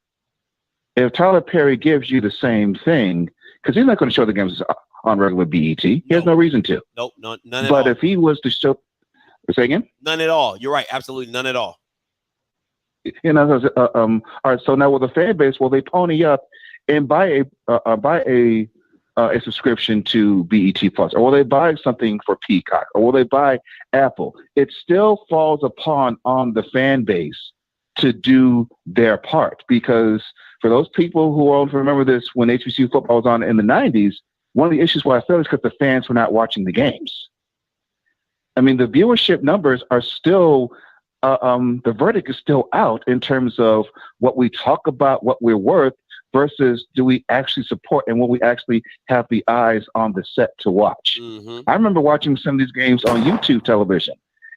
If Tyler Perry gives you the same thing, because he's not going to show the games on regular BET, he has no reason to. Nope, none at all. But if he was to show, say again? None at all. You're right. Absolutely none at all. You know, all right. So now with the fan base, will they pony up and buy a subscription to BET Plus, or will they buy something for Peacock, or will they buy Apple? It still falls upon on the fan base to do their part, because for those people who won't remember this, when HBCU football was on in the 90s, one of the issues why I felt is because the fans were not watching the games. I mean, the viewership numbers are still, the verdict is still out in terms of what we talk about, what we're worth, versus do we actually support and will we actually have the eyes on the set to watch. I remember watching some of these games on YouTube television,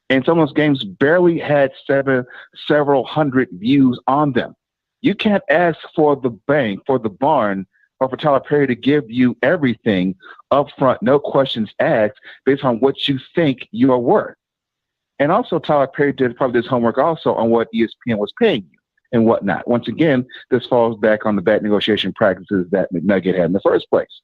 and some of those games barely had several hundred views on them. You can't ask for the bank, for the barn, or for Tyler Perry to give you everything up front, no questions asked, based on what you think you are worth. And also, Tyler Perry did probably his homework also on what ESPN was paying you and whatnot. Once again, this falls back on the bad negotiation practices that McNugget had in the first place.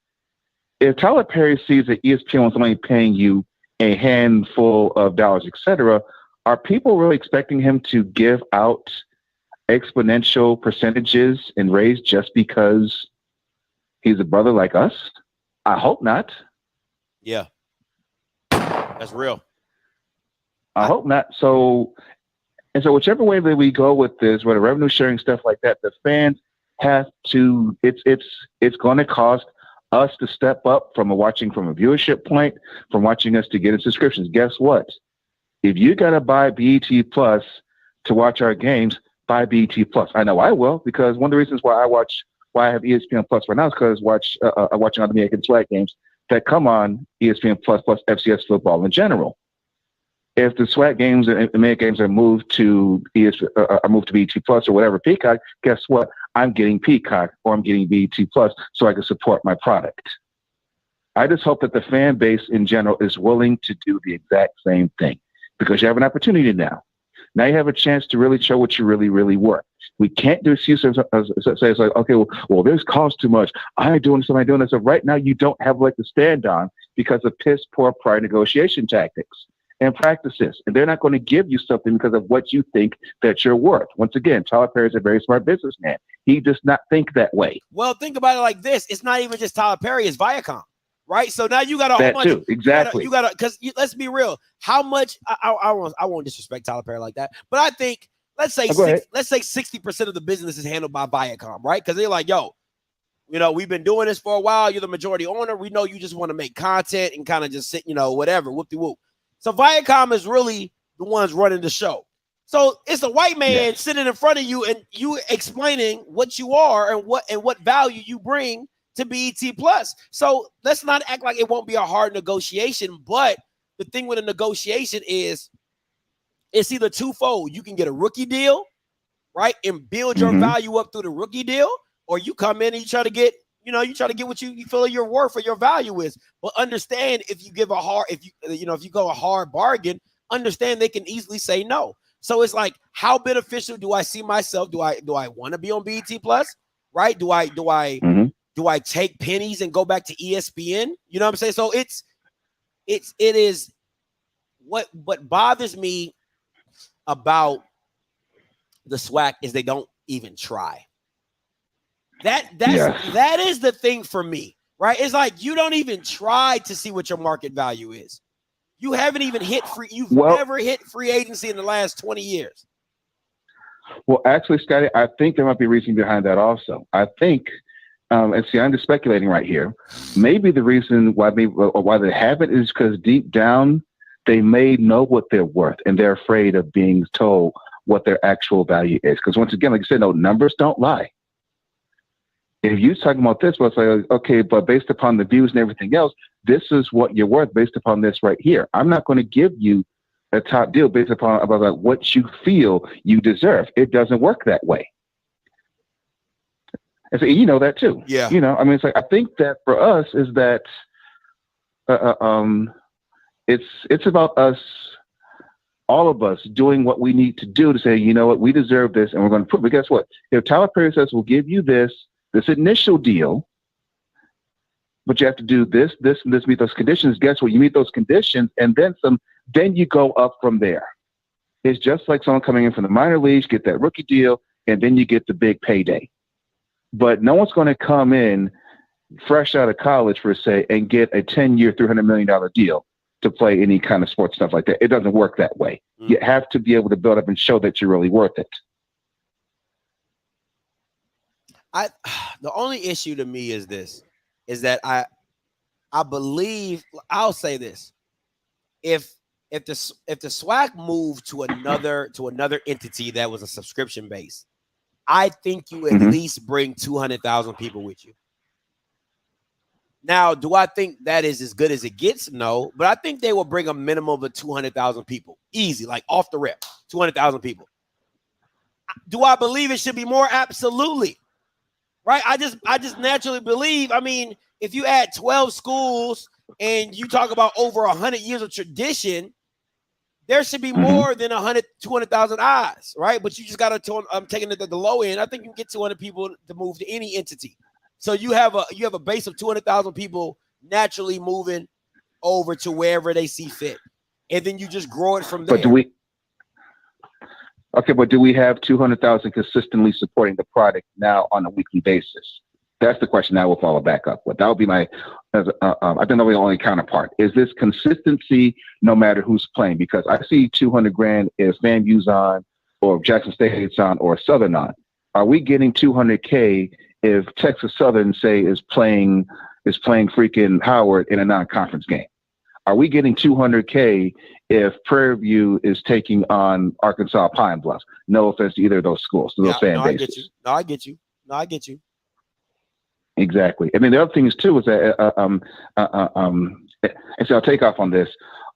If Tyler Perry sees that ESPN was only paying you a handful of dollars, etc., are people really expecting him to give out exponential percentages and raise just because he's a brother like us? I hope not. Yeah, that's real. I hope not. So whichever way that we go with this, whether revenue sharing stuff like that, the fans have to. It's going to cost us to step up from watching from a viewership point, from watching us to get in subscriptions. Guess what? If you got to buy BET Plus to watch our games, buy BET Plus. I know I will, because one of the reasons why I have ESPN Plus right now is because I'm watching all the American SWAC games that come on ESPN Plus FCS football in general. If the SWAC games and American games are moved to BET Plus or whatever Peacock, guess what? I'm getting Peacock or I'm getting BET Plus so I can support my product. I just hope that the fan base in general is willing to do the exact same thing, because you have an opportunity now. Now you have a chance to really show what you really, really worth. We can't do excuses say it's like, okay, well, this costs too much. I ain't doing this, I'm not doing this. So right now you don't have leg to stand on because of piss poor prior negotiation tactics and practices. And they're not going to give you something because of what you think that you're worth. Once again, Tyler Perry is a very smart businessman. He does not think that way. Well, think about it like this. It's not even just Tyler Perry, it's Viacom, right? So now you got a whole bunch. Too, exactly. You got to, because let's be real. How much, I won't disrespect Tyler Perry like that, but I think, let's say 60% of the business is handled by Viacom, right? Because they're like, yo, you know, we've been doing this for a while. You're the majority owner. We know you just want to make content and kind of just sit, whatever, whoop-de-whoop. So Viacom is really the ones running the show. So it's a white man sitting in front of you and you explaining what you are and what value you bring to BET Plus. So let's not act like it won't be a hard negotiation. But the thing with a negotiation is it's either twofold. You can get a rookie deal, right, and build your value up through the rookie deal, or you come in and you try to get what you feel your worth or your value is. But understand, if you go a hard bargain, understand they can easily say no. So it's like, how beneficial do I see myself? Do I want to be on BET Plus? Right? Do I take pennies and go back to ESPN? You know what I'm saying? So it is what bothers me about the SWAC is they don't even try. That is the thing for me, right? It's like you don't even try to see what your market value is. You haven't even never hit free agency in the last 20 years. Well, actually, Scotty, I think there might be reason behind that also. I think, and see, I'm just speculating right here. Maybe the reason why they haven't is because deep down they may know what they're worth and they're afraid of being told what their actual value is. Because once again, like you said, no, numbers don't lie. If you're talking about this, well, it's like, okay, but based upon the views and everything else, this is what you're worth based upon this right here. I'm not going to give you a top deal based upon about what you feel you deserve. It doesn't work that way. And so you know that too. Yeah. I mean, it's like, I think that for us is that it's about us all of us doing what we need to do to say, you know what, we deserve this, and we're going to put. But guess what? If Tyler Perry says we'll give you this initial deal, but you have to do this, and this, meet those conditions. Guess what? You meet those conditions, and then some. Then you go up from there. It's just like someone coming in from the minor leagues, get that rookie deal, and then you get the big payday. But no one's going to come in fresh out of college, per se, and get a 10-year, $300 million deal to play any kind of sports stuff like that. It doesn't work that way. You have to be able to build up and show that you're really worth it. The only issue to me is this, is that I believe, I'll say this. If the SWAC moved to another entity that was a subscription base, I think you at least bring 200,000 people with you. Now, do I think that is as good as it gets? No, but I think they will bring a minimum of 200,000 people. Easy, like off the rip, 200,000 people. Do I believe it should be more? Absolutely. Right? I just naturally believe, I mean, if you add 12 schools and you talk about over 100 years of tradition, there should be more than 200,000 eyes, right? But you just got to, I'm taking it at the low end. I think you can get 200 people to move to any entity. So you have a base of 200,000 people naturally moving over to wherever they see fit. And then you just grow it from there. But do we have 200,000 consistently supporting the product now on a weekly basis? That's the question I will follow back up with. That would be my, I think that would be the only counterpart. Is this consistency no matter who's playing? Because I see 200 grand if FAMU's on, or if Jackson State's on, or Southern on. Are we getting 200K if Texas Southern, say, is playing freaking Howard in a non-conference game? Are we getting 200K if Prairie View is taking on Arkansas Pine Bluffs? No offense to either of those schools, to those fan bases. I get you. Exactly. I mean, the other thing is too is that and so I'll take off on this.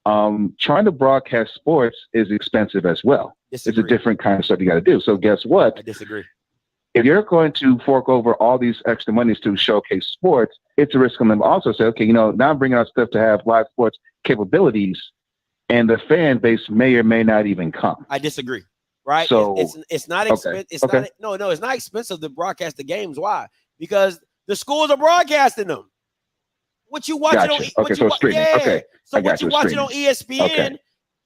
Trying to broadcast sports is expensive as well. Disagree. It's a different kind of stuff you got to do. So guess what? I disagree. If you're going to fork over all these extra monies to showcase sports, it's a risk on them. Also say, okay, now I'm bringing out stuff to have live sports capabilities, and the fan base may or may not even come. I disagree. Right? So it's not expensive. Okay. It's not expensive to broadcast the games. Why? Because the schools are broadcasting them. What you watching on? Okay, so streaming. Yeah. Okay, so what you watching on ESPN? Okay.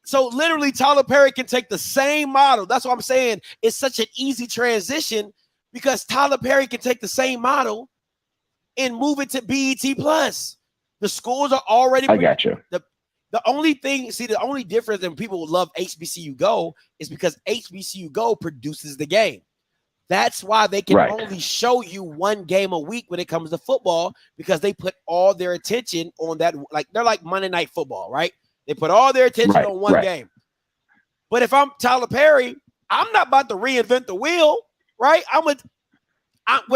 So literally, Tyler Perry can take the same model. That's what I'm saying. It's such an easy transition because Tyler Perry can take the same model and move it to BET Plus. The schools are already. I got you. The only thing, the only difference in people who love HBCU Go is because HBCU Go produces the game. That's why they can only show you one game a week when it comes to football, because they put all their attention on that. Like they're like Monday Night Football, right? They put all their attention on one game. But if I'm Tyler Perry, I'm not about to reinvent the wheel, right? What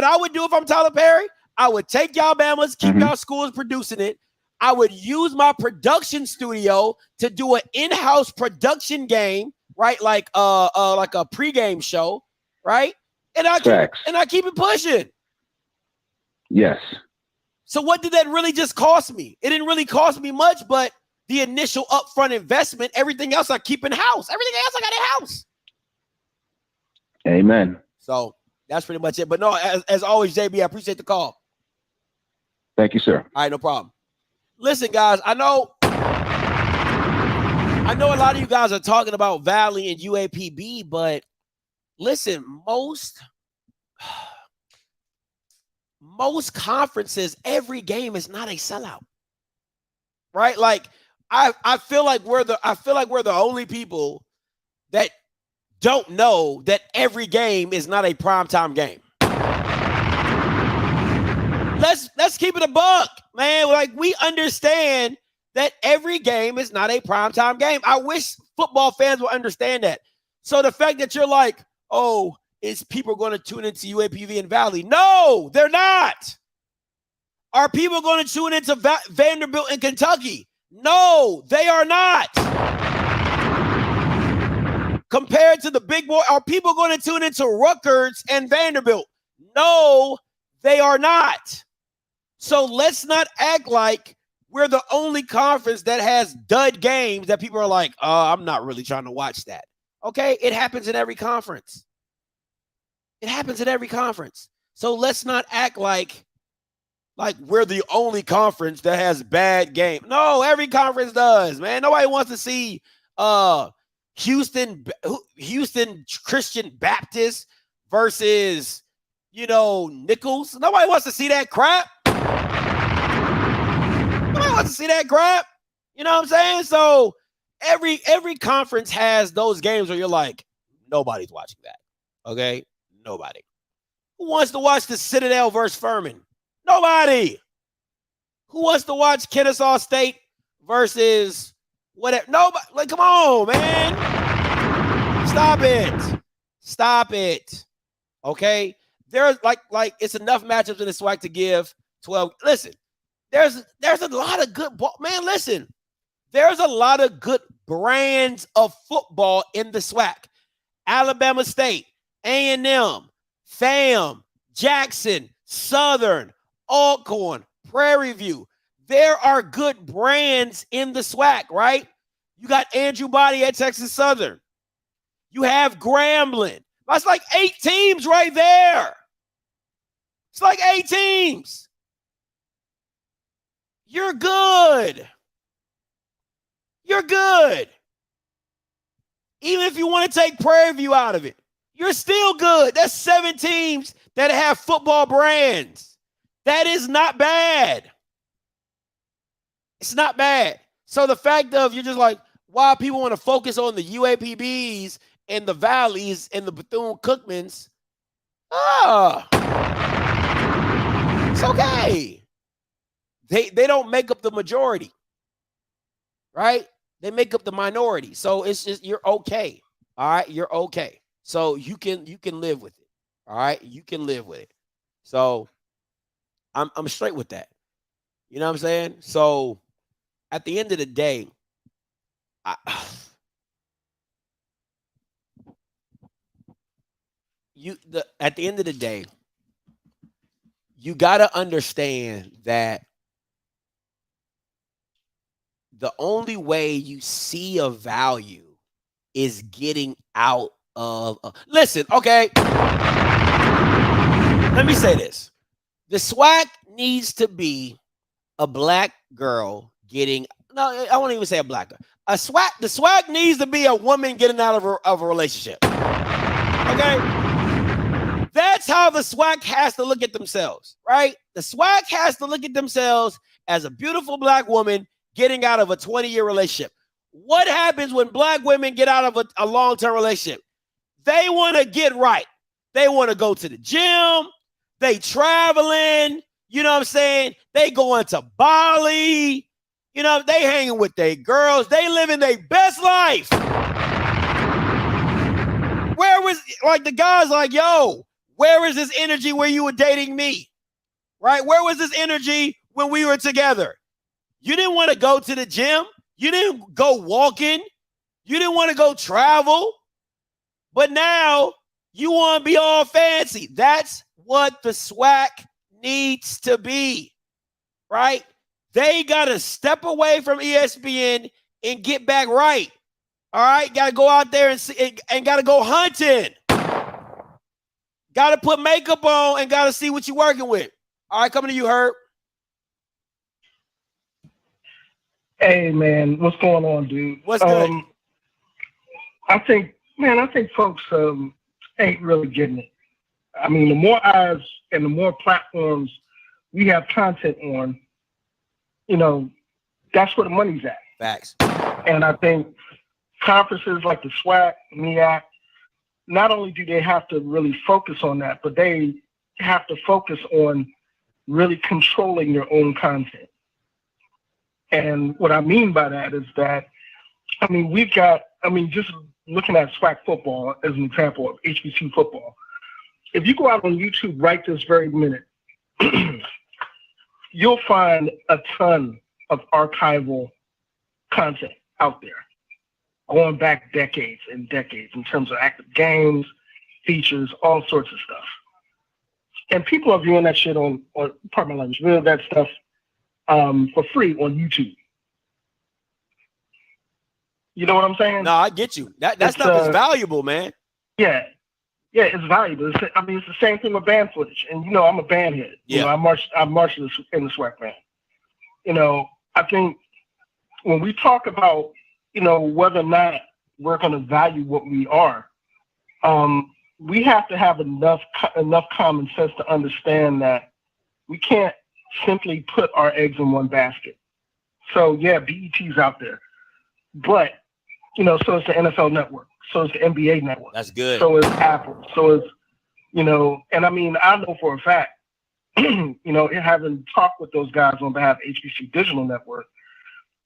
I would do if I'm Tyler Perry, I would take y'all Bamas, keep y'all schools producing it. I would use my production studio to do an in-house production game, right? Like a pregame show, right? And I keep it pushing. Yes. So what did that really just cost me? It didn't really cost me much, but the initial upfront investment, everything else I keep in house. Everything else I got in house. Amen. So that's pretty much it. But no, as always, JB, I appreciate the call. Thank you, sir. All right, no problem. Listen, guys, I know a lot of you guys are talking about Valley and UAPB, but listen, most conferences, every game is not a sellout, right? Like I feel like we're the only people that don't know that every game is not a primetime game. Let's keep it a buck, man. Like we understand that every game is not a primetime game. I wish football fans would understand that. So the fact that you're like, oh, is people going to tune into UAPB and Valley? No, they're not. Are people going to tune into Vanderbilt and Kentucky? No, they are not. Compared to the big boy, are people going to tune into Rutgers and Vanderbilt? No, they are not. So let's not act like we're the only conference that has dud games that people are like, I'm not really trying to watch that. Okay, it happens in every conference. It happens in every conference. So let's not act like we're the only conference that has bad game. No, every conference does, man. Nobody wants to see Houston Christian Baptist versus, Nichols. Nobody wants to see that crap. Nobody wants to see that crap. You know what I'm saying? So every conference has those games where you're like, nobody's watching that. Okay? Nobody. Who wants to watch the Citadel versus Furman? Nobody. Who wants to watch Kennesaw State versus whatever? Nobody. Like, come on, man. Stop it. Stop it. Okay? There's like it's enough matchups in the SWAC to give 12. Listen, there's a lot of good ball. Man, listen. There's a lot of good brands of football in the SWAC. Alabama State, A&M, FAM, Jackson, Southern, Alcorn, Prairie View. There are good brands in the SWAC, right? You got Andrew Body at Texas Southern. You have Grambling. That's like 8 teams right there. It's like 8 teams. You're good. You're good. Even if you want to take Prairie View out of it, you're still good. That's 7 teams that have football brands. That is not bad. It's not bad. So the fact of you're just like, why people want to focus on the UAPBs and the Valleys and the Bethune-Cookmans, it's okay. They don't make up the majority, right? They make up the minority. So it's just, you're okay. All right. You're okay. So you can live with it. All right. You can live with it. So I'm straight with that. You know what I'm saying? So at the end of the day, at the end of the day, you got to understand that the only way you see a value is getting out of listen, okay. Let me say this. The SWAC needs to be a black girl getting, no, I won't even say a black girl. The SWAC needs to be a woman getting out of a relationship. Okay? That's how the SWAC has to look at themselves, right? The SWAC has to look at themselves as a beautiful black woman getting out of a 20-year relationship. What happens when black women get out of a long-term relationship? They want to get right. They want to go to the gym. They traveling. You know what I'm saying? They going to Bali. You know, they hanging with their girls. They living their best life. Where was, like, the guys like, yo, where is this energy when you were dating me? Right? Where was this energy when we were together? You didn't want to go to the gym. You didn't go walking. You didn't want to go travel. But now you want to be all fancy. That's what the SWAC needs to be, right? They got to step away from ESPN and get back right. All right? Got to go out there and got to go hunting. Got to put makeup on and got to see what you're working with. All right, coming to you, Herb. Hey, man, what's going on, dude? What's good? I think folks ain't really getting it. I mean, the more eyes and the more platforms we have content on, you know, that's where the money's at. Facts. And I think conferences like the SWAC, MEAC, not only do they have to really focus on that, but they have to focus on really controlling their own content. And what I mean by that is that, I mean, just looking at SWAC football as an example of HBCU football, if you go out on YouTube right this very minute, you'll find a ton of archival content out there, going back decades and decades in terms of active games, features, all sorts of stuff. And people are viewing that shit on pardon my language, viewing that stuff for free on YouTube. You know what I'm saying? No, I get you. That stuff is valuable, man. Yeah, it's valuable. It's the same thing with band footage. And I'm a band head. Yeah. I marched in the SWAC band. I think when we talk about whether or not we're going to value what we are, we have to have enough common sense to understand that we can't simply put our eggs in one basket. So yeah, BET's out there, but so is the NFL Network, so is the NBA Network. That's good. So is Apple. So is and I mean, I know for a fact, having talked with those guys on behalf of HBC Digital Network,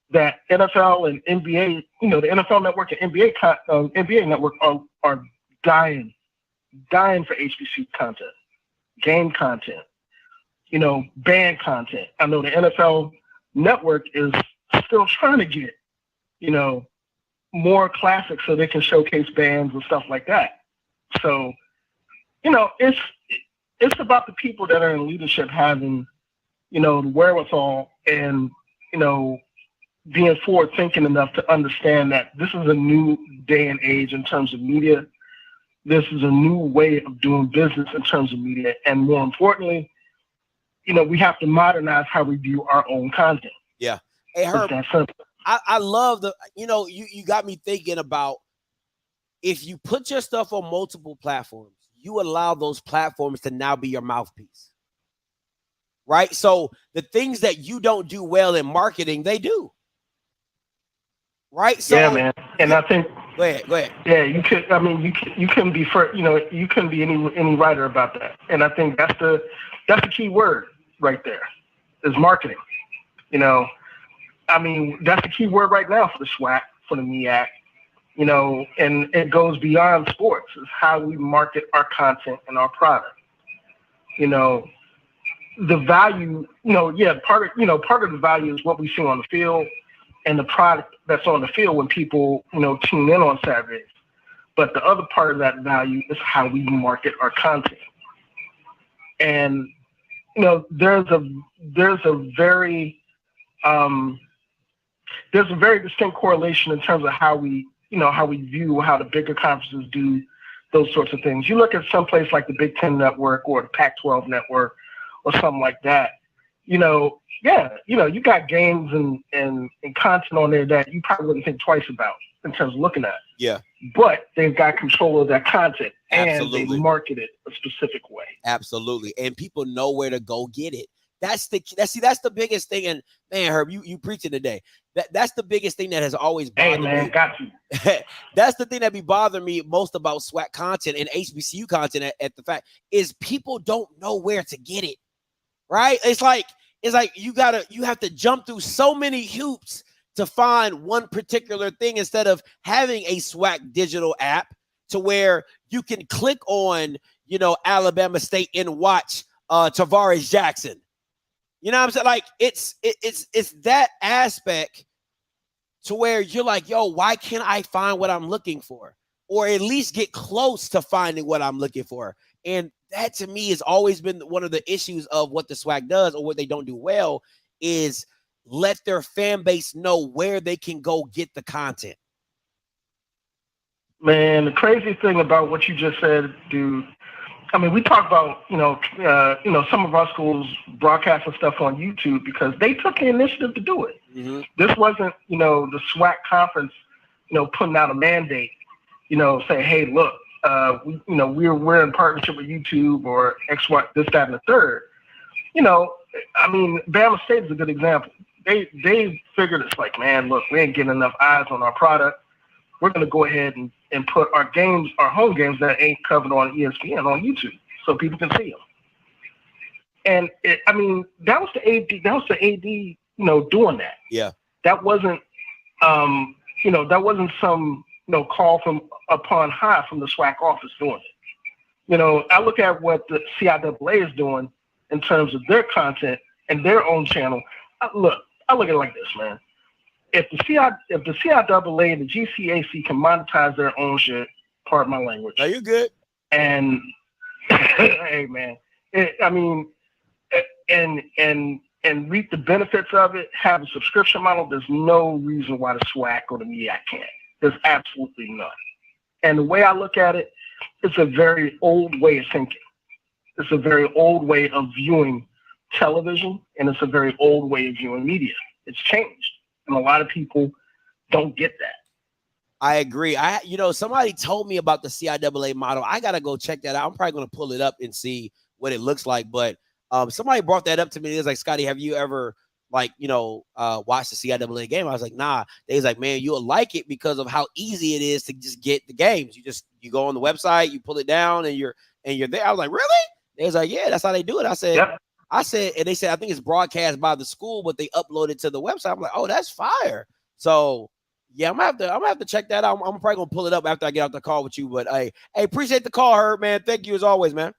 that NFL and NBA, the NFL Network and NBA Network are dying for HBC content, game content, band content. I know the NFL Network is still trying to get, more classics so they can showcase bands and stuff like that. So, it's about the people that are in leadership having, the wherewithal and, being forward thinking enough to understand that this is a new day and age in terms of media. This is a new way of doing business in terms of media. And more importantly, we have to modernize how we view our own content. Yeah. Hey, Herb, I love you got me thinking about, if you put your stuff on multiple platforms, you allow those platforms to now be your mouthpiece. Right? So the things that you don't do well in marketing, they do. Right? So, yeah, man. And I think go ahead. Yeah, you could. I mean, you couldn't be you couldn't be any writer about that. And I think that's the key word right there, is marketing. I mean, that's the key word right now for the SWAC, for the MEAC. And it goes beyond sports. It's how we market our content and our product. The value. Part of the value is what we see on the field and the product that's on the field when people, tune in on Saturdays. But the other part of that value is how we market our content. And, there's a very distinct correlation in terms of how we view how the bigger conferences do those sorts of things. You look at some place like the Big Ten Network or the Pac-12 Network or something like that, you got games and content on there that you probably wouldn't think twice about in terms of looking at. Yeah. But they've got control of that content. Absolutely. And they market it a specific way. Absolutely. And people know where to go get it. That's the biggest thing. And man, Herb, you preaching today. That's the biggest thing that has always bothered me. Got you. That's the thing that be bothering me most about SWAC content and HBCU content at the fact is people don't know where to get it. Right? It's like you have to jump through so many hoops to find one particular thing instead of having a SWAC digital app to where you can click on, Alabama State and watch Tavares Jackson. You know what I'm saying? Like it's that aspect to where you're like, yo, why can't I find what I'm looking for? Or at least get close to finding what I'm looking for. And that to me has always been one of the issues of what the SWAC does or what they don't do well is let their fan base know where they can go get the content. Man, the crazy thing about what you just said, dude, I mean, we talk about, some of our schools broadcasting stuff on YouTube because they took the initiative to do it. Mm-hmm. This wasn't, the SWAC conference, putting out a mandate, say, hey, look, we're in partnership with YouTube or X, Y, this, that, and the third. I mean, Bama State is a good example. They figured it's like, man, look, we ain't getting enough eyes on our product. We're going to go ahead and put our games, our home games that ain't covered on ESPN on YouTube so people can see them. And that was the AD, doing that. Yeah. That wasn't, some, call from upon high from the SWAC office doing it. I look at what the CIAA is doing in terms of their content and their own channel. I look at it like this, man. If the CIAA and the GCAC can monetize their own shit, pardon my language. Are you good? And hey, man, and and reap the benefits of it, have a subscription model, there's no reason why the SWAC or the MEAC can't. There's absolutely none. And the way I look at it, it's a very old way of thinking. It's a very old way of viewing television, and it's a very old way of viewing media. It's changed, and a lot of people don't get that. I agree. Somebody told me about the CIAA model. I gotta go check that out. I'm probably gonna pull it up and see what it looks like. But somebody brought that up to me. It was like, Scotty, have you ever watched the CIAA game? I was like, nah. They was like, man, you'll like it because of how easy it is to just get the games. You go on the website, you pull it down, and you're there. I was like, really? They was like, yeah, that's how they do it. I said, Yep. And they said, I think it's broadcast by the school, but they upload it to the website. I'm like, oh, that's fire. So yeah, I'm gonna have to check that out. I'm probably gonna pull it up after I get off the call with you. But hey, appreciate the call, Herb, man. Thank you as always, man.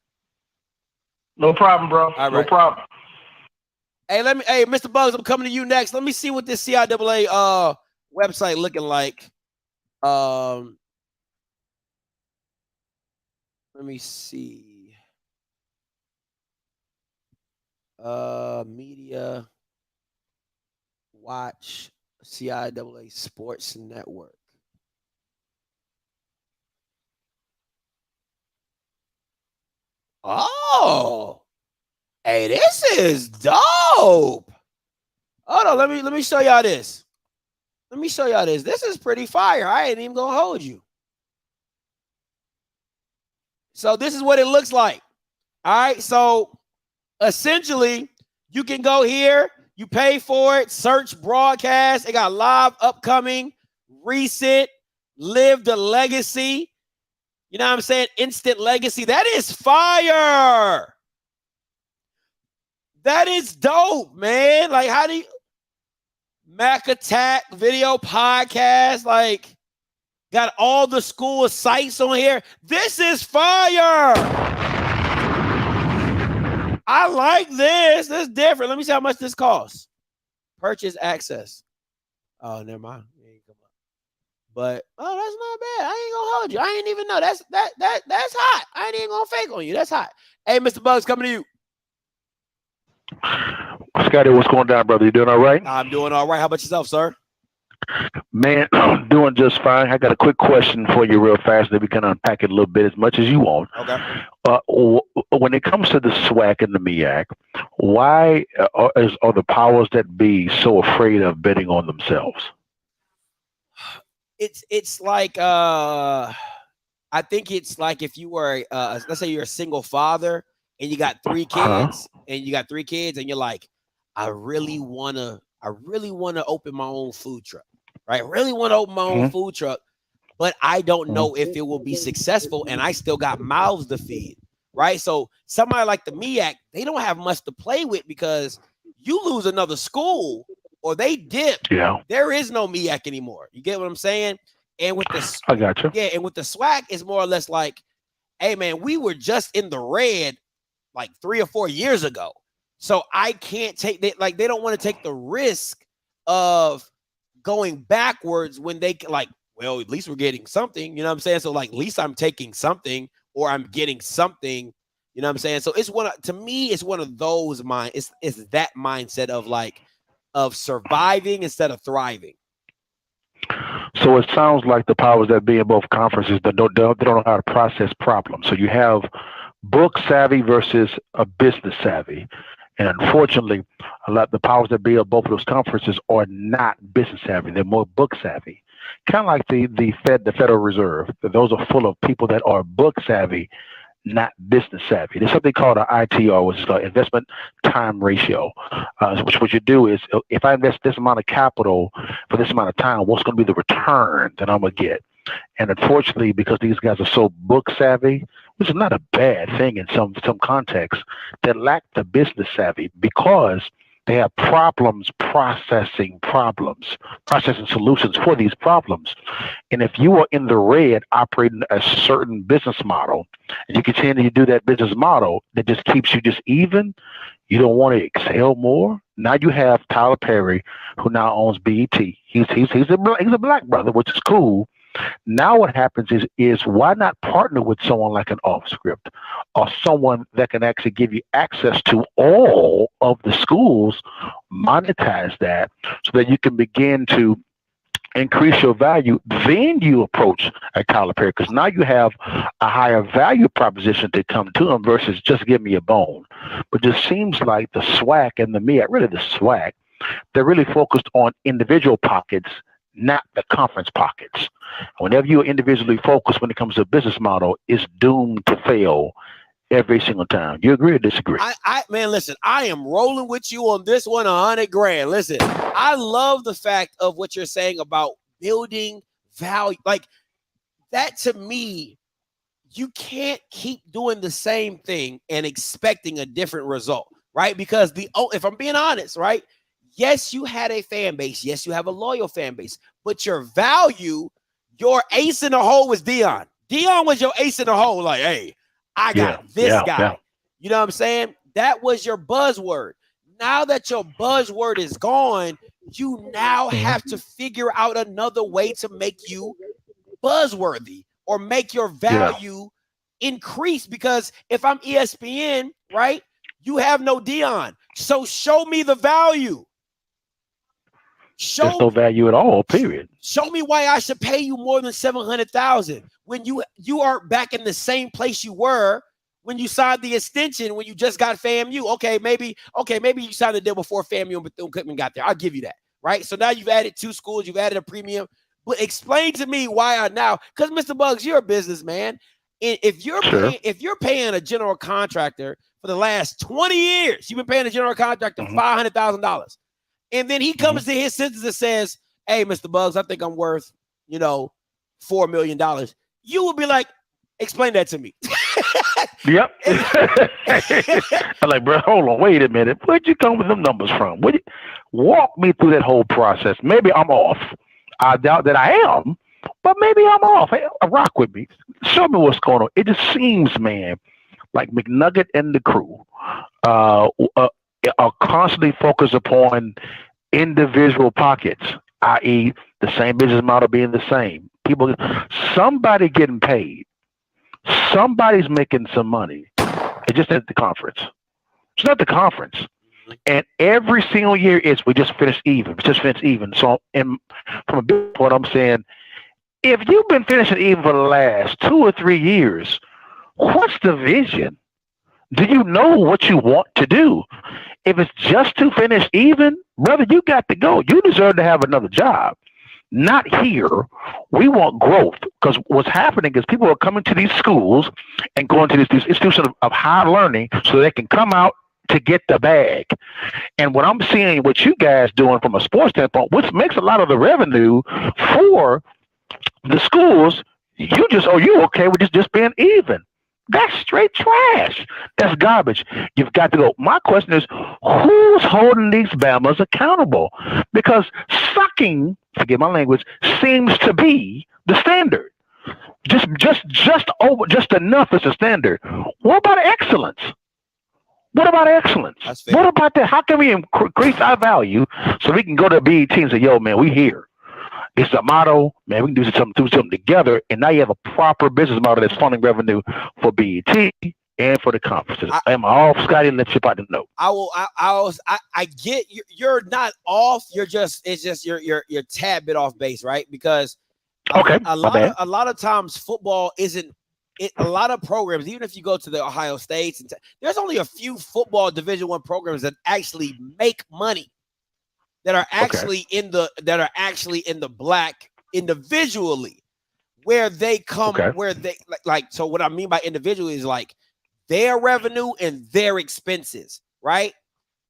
No problem, bro. All right. No problem. Hey, Mr. Bugs, I'm coming to you next. Let me see what this CIAA website looking like. Let me see. Media watch CIAA Sports Network. Oh, hey, this is dope. Hold on, let me show y'all this. This is pretty fire. I ain't even gonna hold you. So this is what it looks like. All right, so essentially, you can go here, you pay for it, search broadcast. It got live, upcoming, recent, live the legacy. You know what I'm saying? Instant legacy. That is fire. That is dope, man. Like, how do you Mac Attack video podcast? Like, got all the school sites on here. This is fire. I like this. This is different. Let me see how much this costs. Purchase access. Oh, never mind. But that's not bad. I ain't gonna hold you. I ain't even know. That's hot. I ain't even gonna fake on you. That's hot. Hey, Mr. Bugs, coming to you. Scotty, what's going down, brother? You doing all right? I'm doing all right. How about yourself, sir? Man, doing just fine. I got a quick question for you real fast that we can unpack it a little bit as much as you want. Okay. When it comes to the SWAC and the MEAC, why are the powers that be so afraid of betting on themselves? It's like I think it's like if you were let's say you're a single father and you got three kids and you're like, I really wanna open my own food truck, right? I really want to open my own food truck, but I don't know if it will be successful and I still got mouths to feed, right? So somebody like the MEAC, they don't have much to play with because you lose another school or they dip. Yeah. There is no MEAC anymore. You get what I'm saying? And with the I got you. Yeah, and with the SWAC, it's more or less like, hey man, we were just in the red like 3 or 4 years ago. So I can't take that, like they don't want to take the risk of going backwards when they like, well, at least we're getting something, you know what I'm saying? So like at least I'm taking something or I'm getting something, you know what I'm saying? So it's one of those it's that mindset of like of surviving instead of thriving. So it sounds like the powers that be in both conferences they don't know how to process problems. So you have book savvy versus a business savvy. And unfortunately, the powers that be of both of those conferences are not business savvy. They're more book savvy. Kind of like the Federal Reserve. Those are full of people that are book savvy, not business savvy. There's something called an ITR, which is called investment time ratio. Which what you do is, if I invest this amount of capital for this amount of time, what's going to be the return that I'm going to get? And unfortunately, because these guys are so book savvy, which is not a bad thing in some contexts, they lack the business savvy because they have processing solutions for these problems. And if you are in the red operating a certain business model and you continue to do that business model that just keeps you just even, you don't want to excel more. Now you have Tyler Perry, who now owns BET. He's a black brother, which is cool. Now what happens is why not partner with someone like an OffScript or someone that can actually give you access to all of the schools, monetize that so that you can begin to increase your value, then you approach a Tyler Perry, because now you have a higher value proposition to come to them versus just give me a bone. But it just seems like the SWAC and the MEAC, really the SWAC, they're really focused on individual pockets, not the conference pockets. Whenever you're individually focused when it comes to a business model, it's doomed to fail every single time. You agree or disagree? Man, listen, I am rolling with you on this one, $100 grand. Listen, I love the fact of what you're saying about building value. Like that to me, you can't keep doing the same thing and expecting a different result, right? Because if I'm being honest, right? Yes, you had a fan base. Yes, you have a loyal fan base, but your value, your ace in the hole was Dion. Dion was your ace in the hole. Like, hey, I got this guy. Yeah. You know what I'm saying? That was your buzzword. Now that your buzzword is gone, you now have to figure out another way to make you buzzworthy or make your value increase. Because if I'm ESPN, right, you have no Dion. So show me the value. There's no value at all, period. Show me why I should pay you more than $700,000 when you are back in the same place you were when you signed the extension, when you just got FAMU. Okay, maybe you signed the deal before FAMU and Bethune-Cookman got there. I'll give you that, right? So now you've added 2 schools, you've added a premium. But explain to me why I now, because Mr. Bugs, you're a businessman. If you're paying a general contractor for the last 20 years, you've been paying a general contractor $500,000. And then he comes to his senses and says, hey, Mr. Bugs, I think I'm worth, $4 million. You would be like, explain that to me. Yep. I'm like, bro, hold on, wait a minute. Where'd you come with them numbers from? Walk me through that whole process. Maybe I'm off. I doubt that I am, but maybe I'm off. Hey, rock with me. Show me what's going on. It just seems, man, like McNugget and the crew are constantly focused upon individual pockets, i.e. the same business model being the same. Somebody getting paid. Somebody's making some money. It's just at the conference. It's not the conference. And every single year we just finished even. So from a big point, I'm saying, if you've been finishing even for the last 2 or 3 years, what's the vision? Do you know what you want to do? If it's just to finish even, brother, you got to go. You deserve to have another job. Not here. We want growth, because what's happening is people are coming to these schools and going to these institutions of higher learning so they can come out to get the bag. And what I'm seeing what you guys doing from a sports standpoint, which makes a lot of the revenue for the schools, you okay with just being even. That's straight trash. That's garbage. You've got to go. My question is, who's holding these Bamas accountable? Because sucking, forgive my language, seems to be the standard. Just enough is the standard. What about excellence? What about excellence? What about that? How can we increase our value so we can go to BET and say, yo, man, we here. It's a motto, man. We can do something together, and now you have a proper business model that's funding revenue for BET and for the conferences. I'm off, Scotty. Let you probably know. I get you're not off. You're tad bit off base, right? Because a lot of times football isn't. A lot of programs, even if you go to the Ohio States, there's only a few football Division I programs that actually make money. That are actually in the black individually, where they come, where they like. So what I mean by individually is like their revenue and their expenses, right?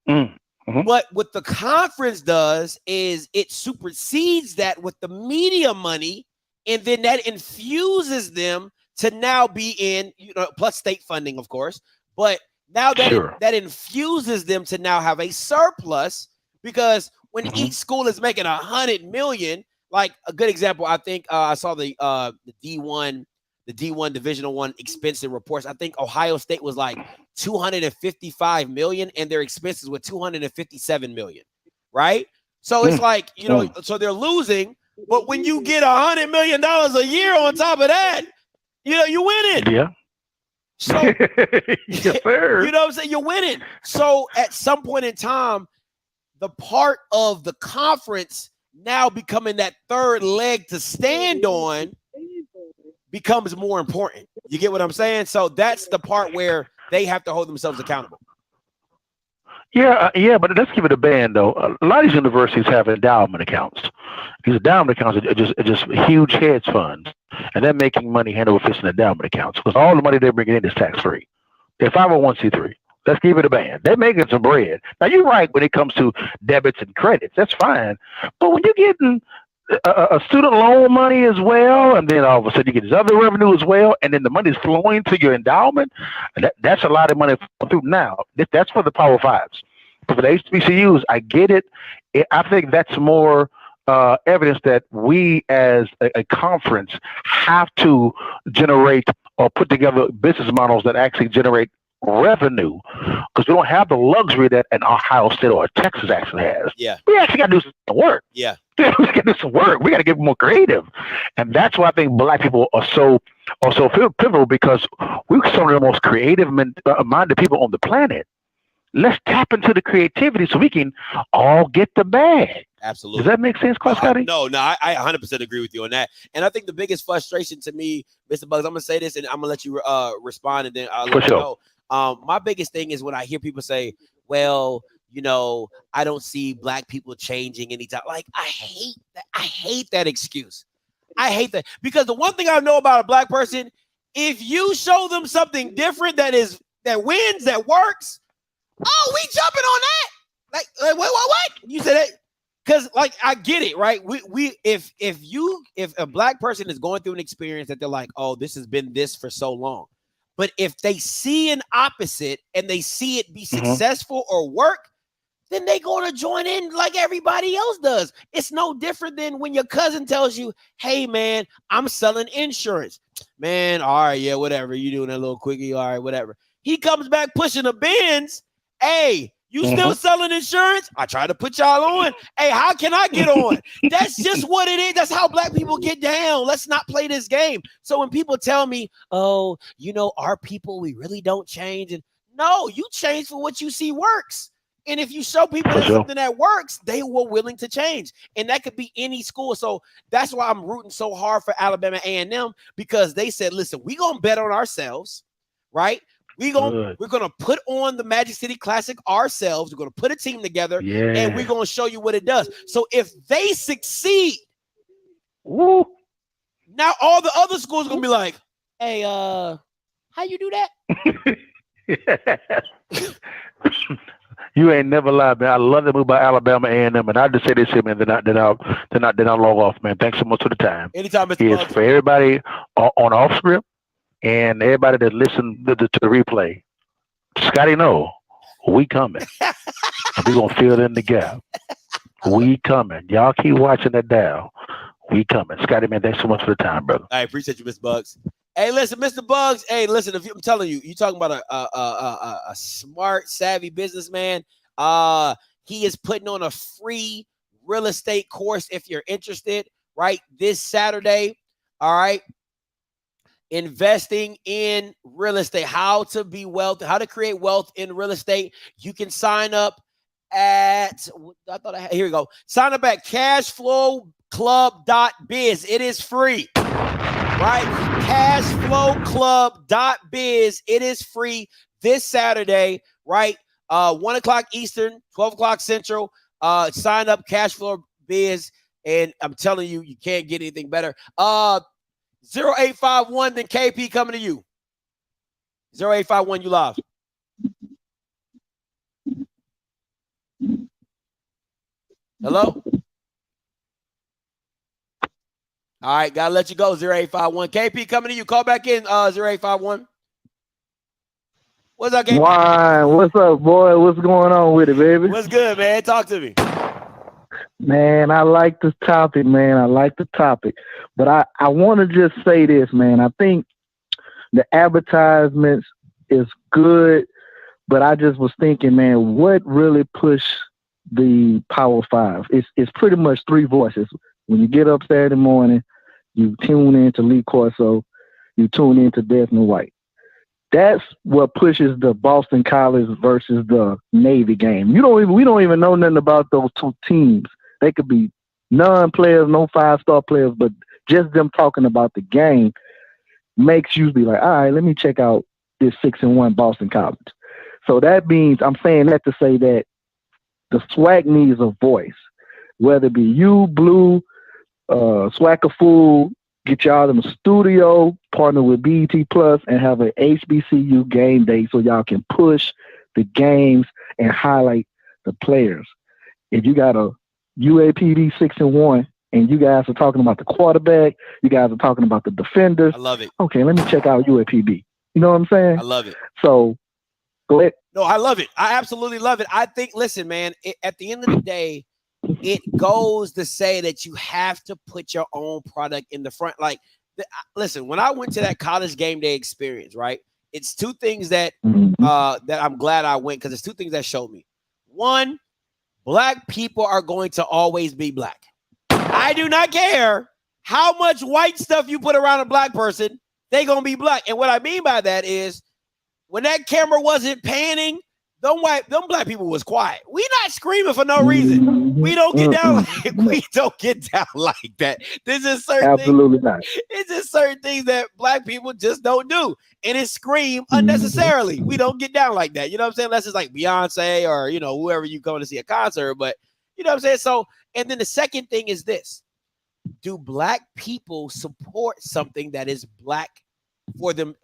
But what the conference does is it supersedes that with the media money, and then that infuses them to now be in, plus state funding, of course. But now that infuses them to now have a surplus, because when each school is making $100 million, like a good example, I think I saw the D1 Division I expense reports. I think Ohio State was like $255 million, and their expenses were $257 million, right? So it's like, so they're losing, But when you get $100 million a year on top of that, you winning. Yeah. So, yes, sir. You know what I'm saying? You're winning. So at some point in time, the part of the conference now becoming that third leg to stand on becomes more important. You get what I'm saying? So that's the part where they have to hold themselves accountable. Yeah, but let's give it a band though. A lot of these universities have endowment accounts. These endowment accounts are just huge hedge funds, and they're making money hand over fist in endowment accounts because all the money they're bringing in is tax free. They're 501c3. Let's give it a band. They're making some bread. Now you're right when it comes to debits and credits. That's fine, but when you're getting a student loan money as well, and then all of a sudden you get this other revenue as well, and then the money's flowing to your endowment, that's a lot of money through. Now, that's for the Power Fives. But for the HBCUs, I get it. I think that's more evidence that we as a conference have to generate or put together business models that actually generate revenue, because we don't have the luxury that an Ohio State or Texas actually has. Yeah. We actually got to do some work. Yeah. We got to do some work. We got to get more creative. And that's why I think Black people are so pivotal, because we're some of the most creative minded people on the planet. Let's tap into the creativity so we can all get the bag. Absolutely. Does that make sense, Scotty? No, I 100% agree with you on that. And I think the biggest frustration to me, Mr. Bugs, I'm going to say this and I'm going to let you respond, and then I'll let you know. My biggest thing is when I hear people say, well, I don't see Black people changing anytime. Like, I hate that. I hate that excuse. I hate that, because the one thing I know about a Black person, if you show them something different that wins, that works, oh, we jumping on that. Like what? You said that? Because I get it, right? If a Black person is going through an experience that they're like, oh, this has been this for so long. But if they see an opposite and they see it be successful or work, then they're going to join in like everybody else does. It's no different than when your cousin tells you, hey, man, I'm selling insurance. Man, all right, yeah, whatever. You doing a little quickie, all right, whatever. He comes back pushing a Benz. Hey, you still selling insurance? I try to put y'all on. Hey, how can I get on? That's just what it is. That's how Black people get down. Let's not play this game. So when people tell me, oh, our people, we really don't change. And no, you change for what you see works. And if you show people something that works, they were willing to change. And that could be any school. So that's why I'm rooting so hard for Alabama A&M, because they said, listen, we're going to bet on ourselves, right? We're gonna put on the Magic City Classic ourselves. We're gonna put a team together, and we're gonna show you what it does. So if they succeed, now all the other schools are gonna be like, "Hey, how you do that?" You ain't never lied, man. I love the move by Alabama A&M, and I just say this here, man. Then I'll log off, man. Thanks so much for the time. Anytime, Mr. Bugs. For everybody on OffScript. And everybody that listened to the replay, Scotty, we coming. We gonna fill in the gap. We coming. Y'all keep watching that dial. We coming. Scotty, man, thanks so much for the time, brother. I appreciate you, Mr. Bugs. Hey, listen, Mr. Bugs. Hey, listen, I'm telling you, you're talking about a smart, savvy businessman. He is putting on a free real estate course if you're interested, right? This Saturday, all right? Investing in real estate, how to create wealth in real estate. You can sign up at, here we go. Sign up at cashflowclub.biz. It is free, right? Cashflowclub.biz. It is free this Saturday, right? 1 o'clock Eastern, 12 o'clock Central. Sign up, Cashflow Biz, and I'm telling you, you can't get anything better. 0851, then KP coming to you. 0851, you live. Hello? All right, gotta let you go. 0851. KP coming to you. Call back in 0851. What's up, KP? Why? What's up, boy? What's going on with it, baby? What's good, man? Talk to me. Man, I like this topic, man. I like the topic. But I want to just say this, man. I think the advertisements is good, but I just was thinking, man, what really pushed the Power Five? It's pretty much three voices. When you get up Saturday morning, you tune into Lee Corso, you tune into Desmond White. That's what pushes the Boston College versus the Navy game. We don't even know nothing about those two teams. They could be non-players, no 5-star players, but just them talking about the game makes you be like, all right, let me check out this 6-1 Boston College. So that means I'm saying that to say that the SWAC needs a voice, whether it be you, Blue, Swackafool, get y'all in the studio, partner with BET Plus, and have an HBCU game day so y'all can push the games and highlight the players. If you got a UAPB 6-1 and you guys are talking about the quarterback, you guys are talking about the defenders. I love it. Okay, let me check out UAPB. You know what I'm saying? I love it. So go ahead. No, I love it. I absolutely love it. I think, listen, man, at the end of the day, it goes to say that you have to put your own product in the front. Like, listen, when I went to that college game day experience, right? It's two things that that I'm glad I went, because it's two things that showed me. One, black people are going to always be black. I do not care how much white stuff you put around a black person, they're going to be black. And what I mean by that is when that camera wasn't panning, them black people was quiet. We not screaming for no reason. We don't get down like that. There's just certain things, not. It's just certain things that black people just don't do. And it scream unnecessarily. We don't get down like that. You know what I'm saying? Unless it's like Beyonce or, you know, whoever you go to see a concert. But you know what I'm saying? So, and then the second thing is this. Do black people support something that is black for them?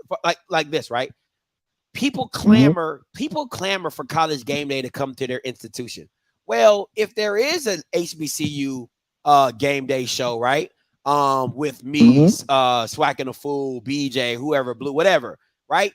Like this, right? People clamor for college game day to come to their institution. Well, if there is an HBCU game day show, right? With me, Swacking a Fool, BJ, whoever, Blue, whatever, right?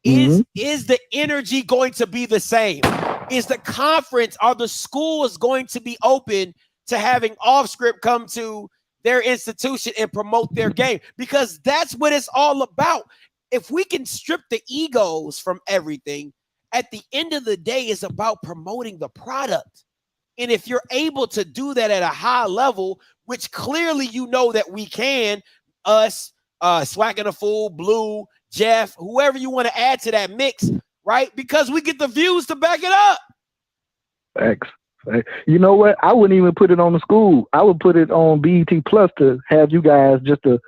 Is the energy going to be the same? Is the conference, are the schools going to be open to having OffScript come to their institution and promote their game? Because that's what it's all about. If we can strip the egos from everything, at the end of the day, it's about promoting the product. And if you're able to do that at a high level, which clearly you know that we can, us, Swacking a Fool, Blue, Jeff, whoever you want to add to that mix, right? Because we get the views to back it up. Thanks. You know what? I wouldn't even put it on the school. I would put it on BET Plus to have you guys just to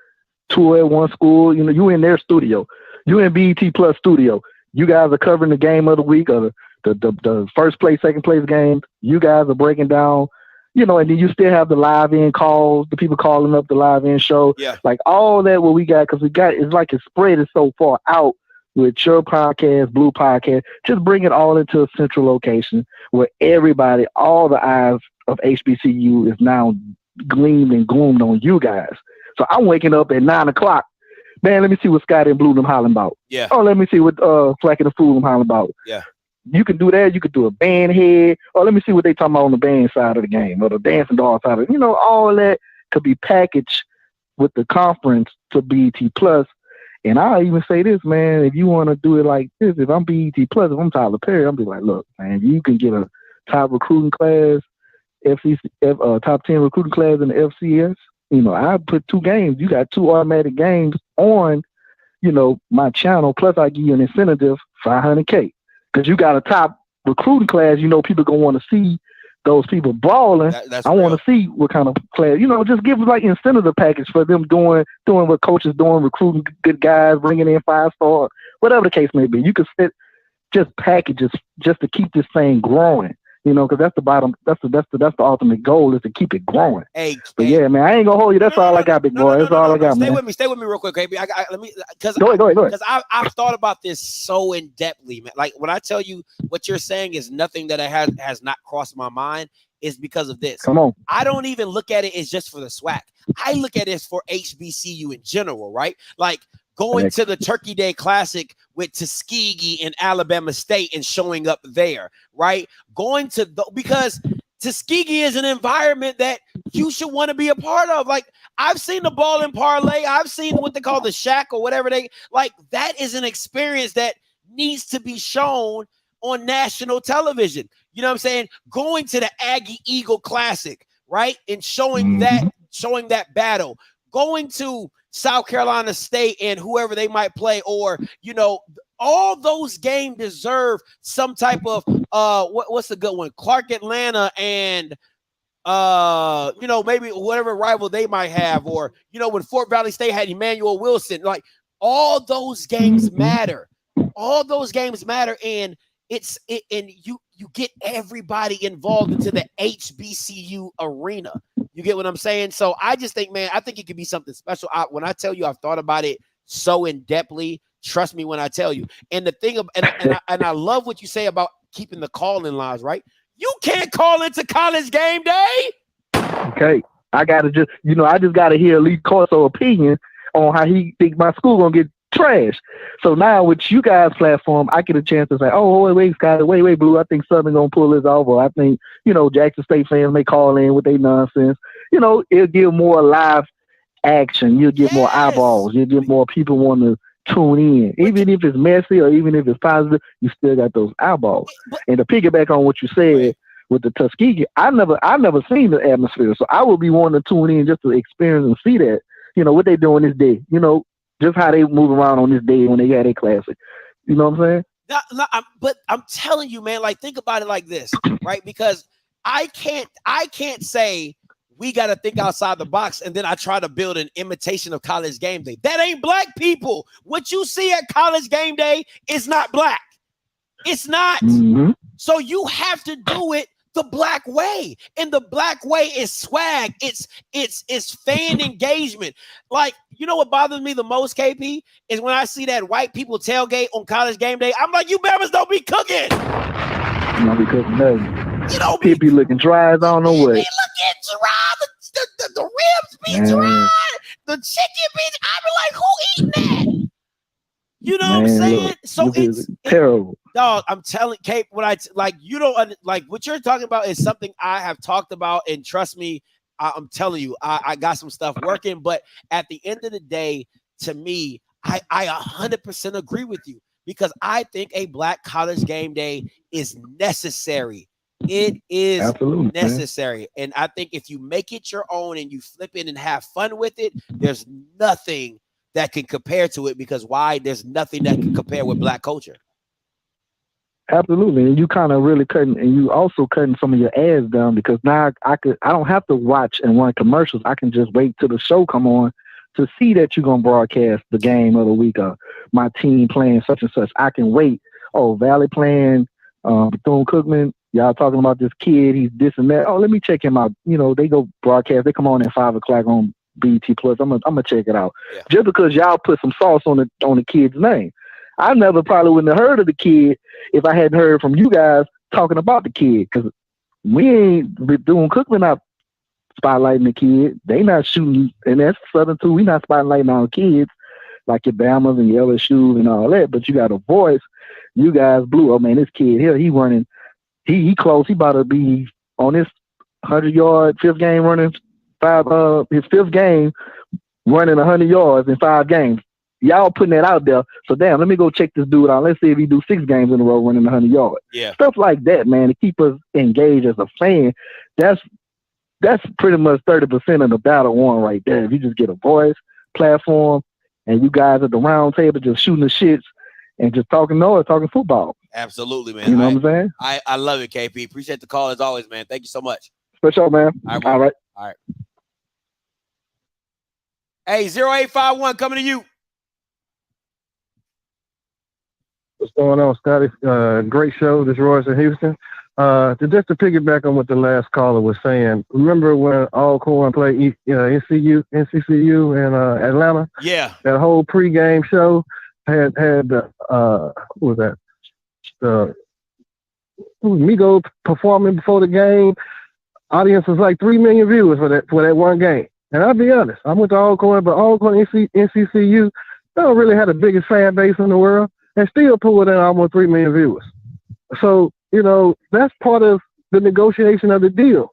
tour at one school. You know, you in their studio. You in BET Plus studio. You guys are covering the game of the week or the first place, second place games. You guys are breaking down, you know, and then you still have the live in calls, the people calling up the live in show. Yeah. Like all that what we got, because it's like it's spread it so far out with your podcast, Blue Podcast. Just bring it all into a central location where everybody, all the eyes of HBCU is now gleamed and gloomed on you guys. So I'm waking up at 9 o'clock. Man, let me see what Scotty and Blue them hollering about. Yeah. Oh, let me see what Flack and the Fool them hollering about. Yeah. You can do that. You could do a band head. Or let me see what they talking about on the band side of the game or the dancing dog side of it. You know, all that could be packaged with the conference to BET Plus. And I'll even say this, man, if you want to do it like this, if I'm BET Plus, if I'm Tyler Perry, I'll be like, look, man, you can get a top recruiting class, top 10 recruiting class in the FCS. You know, I put 2 games. You got 2 automatic games on, you know, my channel. Plus, I give you an incentive, $500K, because you got a top recruiting class. You know, people gonna want to see those people balling. I want to see what kind of class. You know, just give them like incentive package for them doing what coaches doing, recruiting good guys, bringing in 5-star, whatever the case may be. You can set just packages just to keep this thing growing. You know, because that's the bottom. That's the ultimate goal, is to keep it growing. But yeah, man, I ain't gonna hold you. That's all I got, big boy. That's all I got, man. Stay with me real quick, baby. Let me, because go ahead. Because I've thought about this so in depthly, man. Like when I tell you what you're saying is nothing that has not crossed my mind, is because of this. Come on. I don't even look at it as just for the SWAC. I look at it as for HBCU in general, right? Like going to the Turkey Day Classic with Tuskegee and Alabama State and showing up there, right? Going to because Tuskegee is an environment that you should want to be a part of. Like I've seen the ball in parlay. I've seen what they call the shack or whatever they like. That is an experience that needs to be shown on national television. You know what I'm saying? Going to the Aggie Eagle Classic, right? And showing that showing that battle, going to South Carolina State and whoever they might play, or, you know, all those games deserve some type of what's the good one? Clark Atlanta and you know, maybe whatever rival they might have, or, you know, when Fort Valley State had Emmanuel Wilson, like all those games matter. All those games matter, and and you get everybody involved into the HBCU arena. You get what I'm saying? So I just think, man, I think it could be something special. When I tell you, I've thought about it so in-depthly. Trust me when I tell you. And the thing, and I love what you say about keeping the call-in lines, right? You can't call into College Game Day. Okay, I gotta just, you know, I just gotta hear Lee Corso opinion on how he think my school gonna get trash. So now with you guys' platform, I get a chance to say, oh, wait, Scotty, wait, Blue, I think Southern gonna pull this off, or I think, you know, Jackson State fans may call in with their nonsense. You know, it'll give more live action. You'll get more eyeballs. You'll get more people want to tune in. Even if it's messy or even if it's positive, you still got those eyeballs. And to piggyback on what you said with the Tuskegee, I never seen the atmosphere, so I would be wanting to tune in just to experience and see that, you know, what they doing this day, you know, just how they move around on this day when they got their classic. You know what I'm saying? But I'm telling you, man, like, think about it like this, right? Because I can't say we got to think outside the box and then I try to build an imitation of College Game Day. That ain't black people. What you see at College Game Day is not black. It's not. Mm-hmm. So you have to do it the black way, and the black way is swag. It's fan engagement. Like, you know what bothers me the most, KP, is when I see that white people tailgate on College Game Day. I'm like, you Bama's don't be cooking. Don't be cooking nothing. You know, people be looking dry as I don't know what. They looking dry. The ribs be dry. The chicken be. I be like, who eating that? You know what I'm saying? Look, So it's terrible. Dog, I'm telling Kate, you don't like what you're talking about is something I have talked about, and trust me, I'm telling you, I got some stuff working. But at the end of the day, to me, I 100% agree with you, because I think a black College Game Day is necessary. It is absolutely necessary, man. And I think if you make it your own and you flip it and have fun with it, there's nothing that can compare to it, because why? There's nothing that can compare with black culture. Absolutely. And you kind of really cutting, and you also cutting some of your ads down, because now I don't have to watch and run commercials. I can just wait till the show come on to see that you're going to broadcast the game of the week, or my team playing such and such. I can wait. Oh, Valley playing Bethune-Cookman. Y'all talking about this kid. He's this and that. Oh, let me check him out. You know, they go broadcast. They come on at 5 o'clock on BT Plus. I'm gonna check it out. Yeah. Just because y'all put some sauce on the kid's name. I never probably wouldn't have heard of the kid if I hadn't heard from you guys talking about the kid, because we ain't doing Cookman not spotlighting the kid. They not shooting, and that's Southern too. We not spotlighting our kids like your Bamas and your LSU and all that. But you got a voice. You guys blew. Oh man, this kid here, he running. He close. He about to be on this 100-yard fifth game running. His fifth game running 100 yards in 5 games. Y'all putting that out there. So damn, let me go check this dude out. Let's see if he do 6 games in a row running 100 yards. Yeah. Stuff like that, man, to keep us engaged as a fan. That's pretty much 30% of the battle won right there. If you just get a voice, platform, and you guys at the round table just shooting the shits and just talking noise, talking football. Absolutely, man. You know what I'm saying? I love it, KP. Appreciate the call as always, man. Thank you so much. For sure, man. All right. Hey, 0851 coming to you. What's going on, Scotty? Great show. This is Royce in Houston. Just to piggyback on what the last caller was saying, remember when Alcorn played NCCU in Atlanta? Yeah. That whole pregame show had who was that? Migos performing before the game. Audience was like 3 million viewers for that one game. And I'll be honest, I went to Alcorn, but Alcorn NCCU, they don't really have the biggest fan base in the world, and still pulled in almost 3 million viewers. So, you know, that's part of the negotiation of the deal.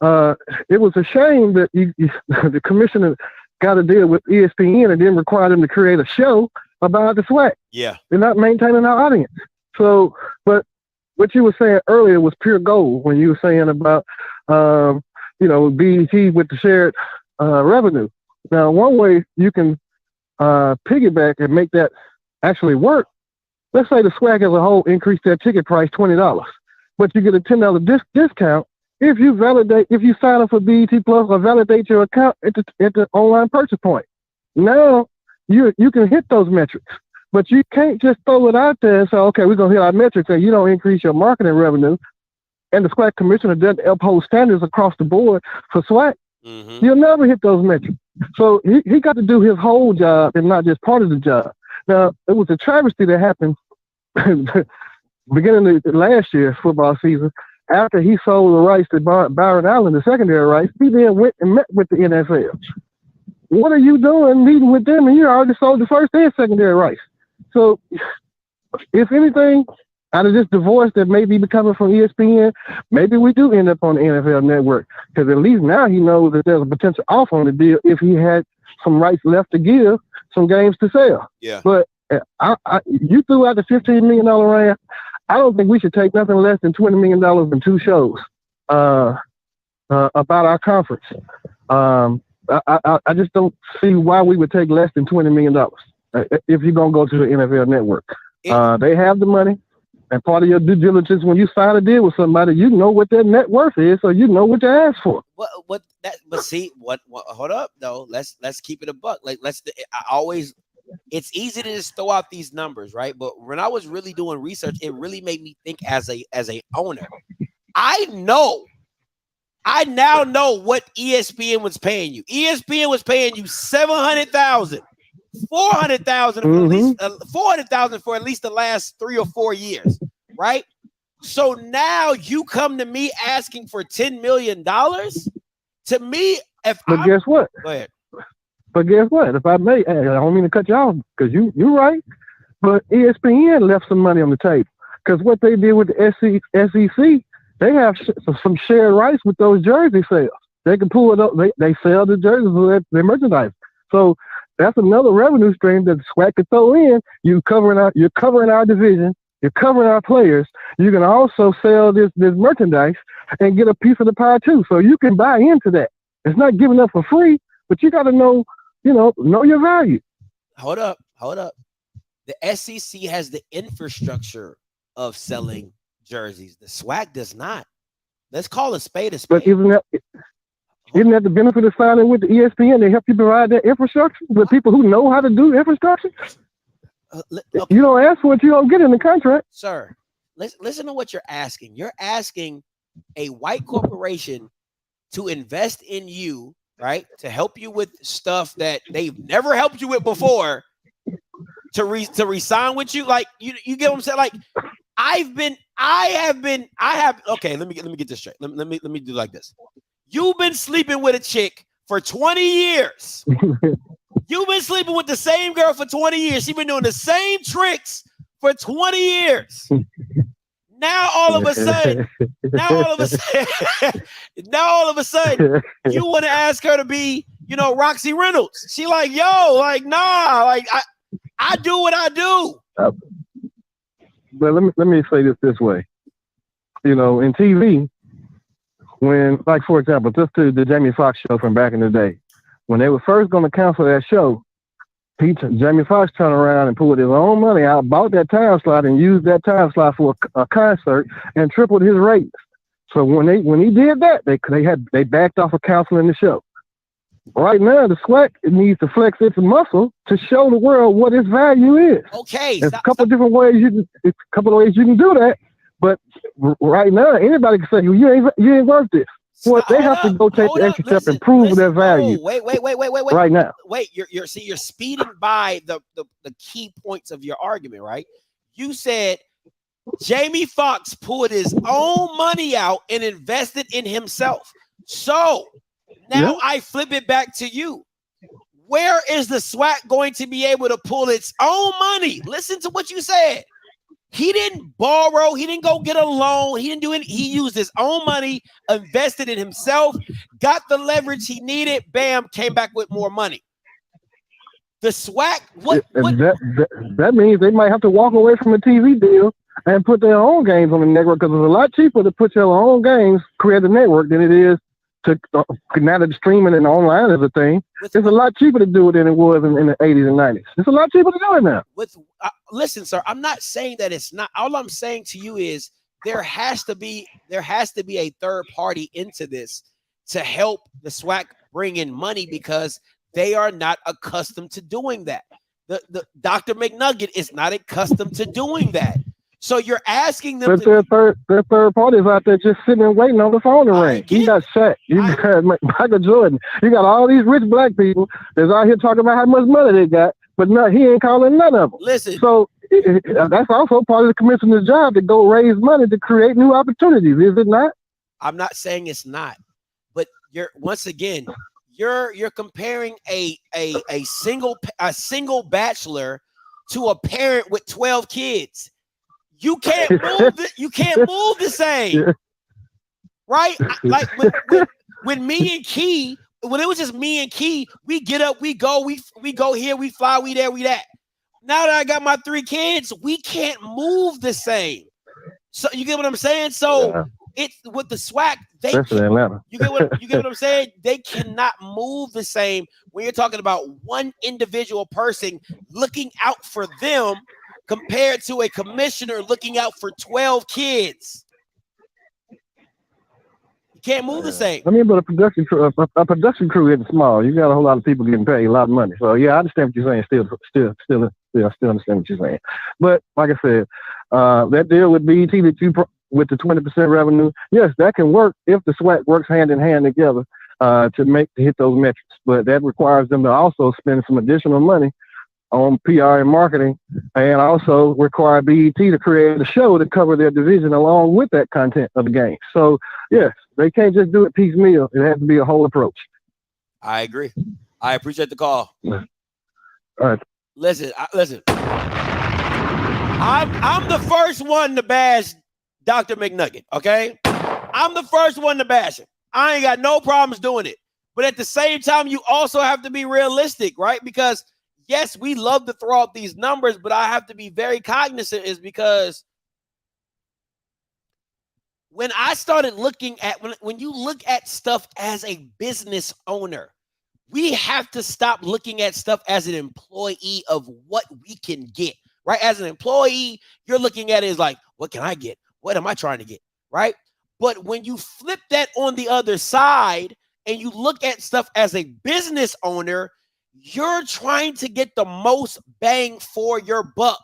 It was a shame that the commissioner got a deal with ESPN and didn't require them to create a show about the SWAC. Yeah. They're not maintaining our audience. So, but what you were saying earlier was pure gold when you were saying about, BET with the shared revenue. Now, one way you can piggyback and make that actually work. Let's say the SWAC as a whole increased their ticket price $20, but you get a $10 discount if you sign up for BET Plus or validate your account at the online purchase point. Now you can hit those metrics, but you can't just throw it out there and say, okay, we're gonna hit our metrics, and you don't increase your marketing revenue. And the SWAC commissioner doesn't uphold standards across the board for SWAC. Mm-hmm. You'll never hit those metrics. So he got to do his whole job and not just part of the job. Now, it was a travesty that happened beginning of last year's football season. After he sold the rights to Byron Allen, the secondary rights, he then went and met with the NFL. What are you doing meeting with them? And you already sold the first and secondary rights. So, if anything, out of this divorce that may be coming from ESPN, maybe we do end up on the NFL Network, because at least now he knows that there's a potential off on the deal if he had some rights left to give, some games to sell. Yeah. But you threw out the $15 million rant. I don't think we should take nothing less than $20 million in 2 shows about our conference. I just don't see why we would take less than $20 million if you're going to go to the NFL Network. They have the money. And part of your due diligence when you sign a deal with somebody, you know what their net worth is, so you know what to ask for. But see, hold up though. Let's keep it a buck. Like it's easy to just throw out these numbers, right? But when I was really doing research, it really made me think as a owner. I now know what ESPN was paying you. ESPN was paying you $700,000. $400,000 for at least $400,000 for at least the last 3 or 4 years, right? So now you come to me asking for $10 million. To me, guess what? Go ahead. But guess what? If I may, I don't mean to cut you off because you're right. But ESPN left some money on the table because what they did with the SEC, they have some shared rights with those jersey sales. They can pull it up. They sell the jerseys with their merchandise. So that's another revenue stream that the SWAC could throw in. You're covering our division. You're covering our players. You can also sell this merchandise and get a piece of the pie too. So you can buy into that. It's not giving up for free, but you got to know your value. Hold up. The SEC has the infrastructure of selling jerseys. The SWAC does not. Let's call a spade a spade. But isn't that the benefit of signing with the ESPN? They help you provide that infrastructure with people who know how to do infrastructure. Okay. You don't ask for what you don't get in the contract. Sir, listen to what you're asking. You're asking a white corporation to invest in you, right? To help you with stuff that they've never helped you with before, to resign with you. Like you get what I'm saying? Like okay, let me get this straight. Let me do like this. You've been sleeping with a chick for 20 years. You've been sleeping with the same girl for 20 years. She's been doing the same tricks for 20 years. Now all of a sudden, you want to ask her to be, Roxy Reynolds. She like, nah, like I do what I do. But let me say this way. In TV, when, like, for example, just to the Jamie Foxx show from back in the day, when they were first going to cancel that show, Jamie Foxx turned around and pulled his own money out, bought that time slot, and used that time slot for a concert and tripled his ratings. So when he did that, they backed off of canceling the show. Right now, the SWAC needs to flex its muscle to show the world what its value is. Okay, there's a couple of different ways you can do that. But right now, anybody can say you ain't worth this. Well, they have to go take the extra step and prove their value. Wait. Right now. Wait, you're speeding by the key points of your argument, right? You said Jamie Foxx pulled his own money out and invested in himself. So now I flip it back to you. Where is the SWAC going to be able to pull its own money? Listen to what you said. He didn't borrow. He didn't go get a loan. He didn't do it. He used his own money, invested in himself, got the leverage he needed. Bam, came back with more money. The SWAC, what? That means they might have to walk away from a TV deal and put their own games on the network because it's a lot cheaper to put your own games, create a network, than it is now that the streaming and online is a thing, it's a lot cheaper to do it than it was in the 80s and 90s. It's a lot cheaper to do it now. Listen, sir, I'm not saying that it's not. All I'm saying to you is there has to be a third party into this to help the SWAC bring in money because they are not accustomed to doing that. The Dr. McNugget is not accustomed to doing that. So you're asking them. But their third parties out there just sitting and waiting on the phone to ring. You got Shaq, you got Michael Jordan, you got all these rich black people that's out here talking about how much money they got, but he ain't calling none of them. Listen, so that's also part of the commissioner's job to go raise money to create new opportunities, is it not? I'm not saying it's not, but you're comparing a single bachelor to a parent with 12 kids. You can't move the same, right? Like when me and Key, when it was just me and Key, we get up, we go here, we fly, we there, we that. Now that I got my 3 kids, we can't move the same. So you get what I'm saying? So it's with the SWAC, you get what I'm saying? They cannot move the same when you're talking about one individual person looking out for them compared to a commissioner looking out for 12 kids. You can't move the same. I mean, but a production crew isn't small. You got a whole lot of people getting paid a lot of money. So yeah, I understand what you're saying. Still understand what you're saying. But like I said, that deal with BET with the 20% revenue, yes, that can work if the SWAC works hand in hand together to hit those metrics. But that requires them to also spend some additional money on PR and marketing, and also require BET to create a show to cover their division along with that content of the game. So, yes, they can't just do it piecemeal. It has to be a whole approach. I agree. I appreciate the call. All right. Listen. I'm the first one to bash Dr. McNugget, okay? I'm the first one to bash him. I ain't got no problems doing it. But at the same time, you also have to be realistic, right? Because yes, we love to throw out these numbers, but I have to be very cognizant is because when I started looking at, when you look at stuff as a business owner, we have to stop looking at stuff as an employee of what we can get, right? As an employee, you're looking at it as like, what can I get? What am I trying to get, right? But when you flip that on the other side and you look at stuff as a business owner, you're trying to get the most bang for your buck.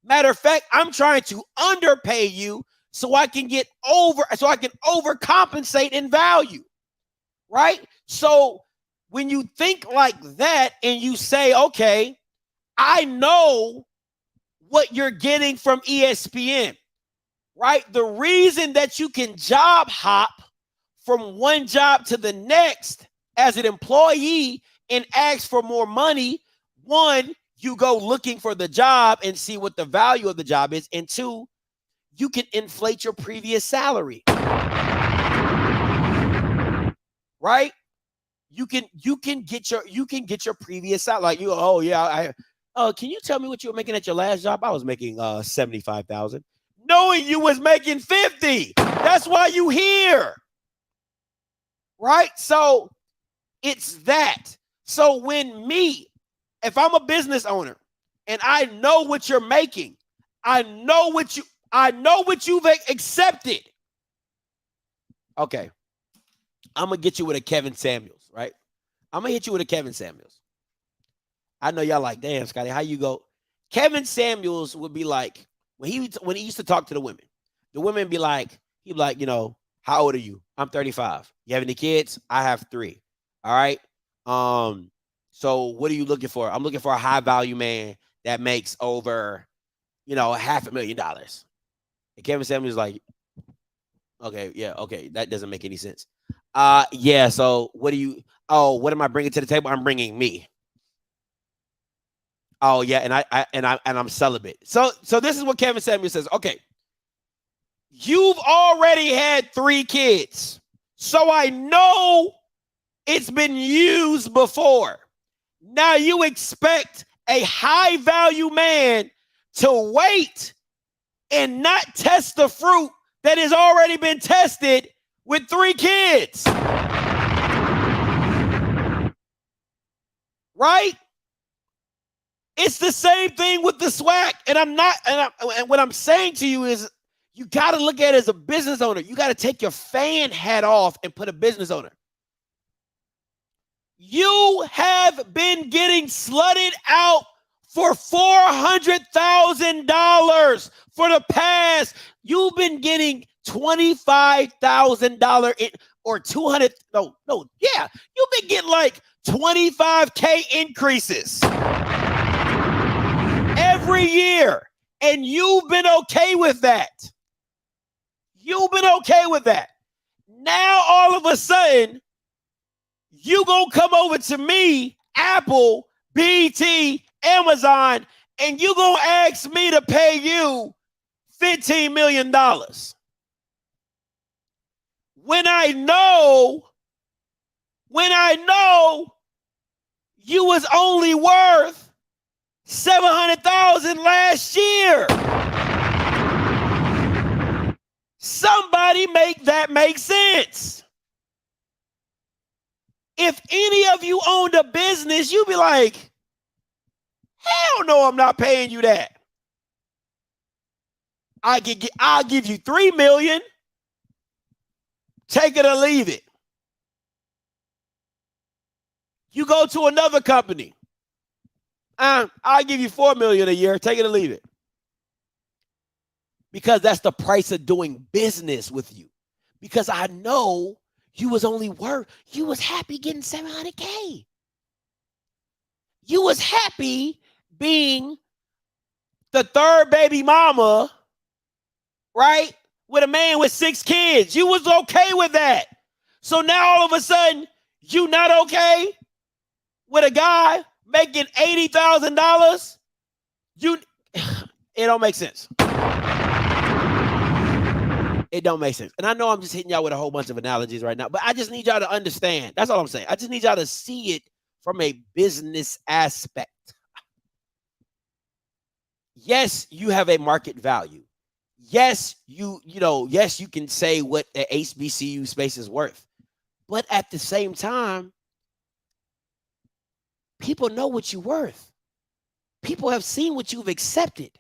Matter of fact, I'm trying to underpay you so I can overcompensate in value, right? So when you think like that and you say, okay, I know what you're getting from ESPN, right? The reason that you can job hop from one job to the next as an employee and ask for more money, one, you go looking for the job and see what the value of the job is, and two, you can inflate your previous salary, right? You can get your previous salary. Like can you tell me what you were making at your last job? I was making $75,000, knowing you was making $50,000. That's why you here, right? So it's that. So if I'm a business owner and I know what you're making, I know what you've accepted. Okay. I'm going to get you with a Kevin Samuels, right? I'm going to hit you with a Kevin Samuels. I know y'all like, damn, Scotty, how you go? Kevin Samuels would be like, when he used to talk to the women be like, he'd be like, how old are you? I'm 35. You have any kids? I have 3. All right. So what are you looking for? I'm looking for a high value man that makes over, $500,000. And Kevin Samuels is like, okay, yeah, okay, that doesn't make any sense. Yeah. So what am I bringing to the table? I'm bringing me. Oh yeah, and I'm celibate. So this is what Kevin Samuels says. Okay, you've already had 3 kids, so I know it's been used before. Now you expect a high value man to wait and not test the fruit that has already been tested with 3 kids. right? It's the same thing with the SWAC. And what I'm saying to you is you got to look at it as a business owner. You got to take your fan hat off and put a business owner. You have been getting slutted out for $400,000 for the past. You've been getting $25,000 or 200. Yeah. You've been getting like 25K increases every year. And you've been okay with that. You've been okay with that. Now, all of a sudden, you gonna come over to me, Apple, BT, Amazon, and you gonna ask me to pay you $15 million. When I know you was only worth $700,000 last year. Somebody make that make sense. If any of you owned a business, you'd be like, hell no, I'm not paying you that. I'll give you $3 million. Take it or leave it. You go to another company. I'll give you $4 million a year. Take it or leave it. Because that's the price of doing business with you. Because I know you was happy getting $700K. You was happy being the third baby mama, right? With a man with 6 kids. You was okay with that. So now all of a sudden, you not okay with a guy making $80,000? It don't make sense. It don't make sense. And I know I'm just hitting y'all with a whole bunch of analogies right now, but I just need y'all to understand. That's all I'm saying. I just need y'all to see it from a business aspect. Yes, you have a market value. Yes, you can say what the HBCU space is worth. But at the same time, people know what you're worth. People have seen what you've accepted.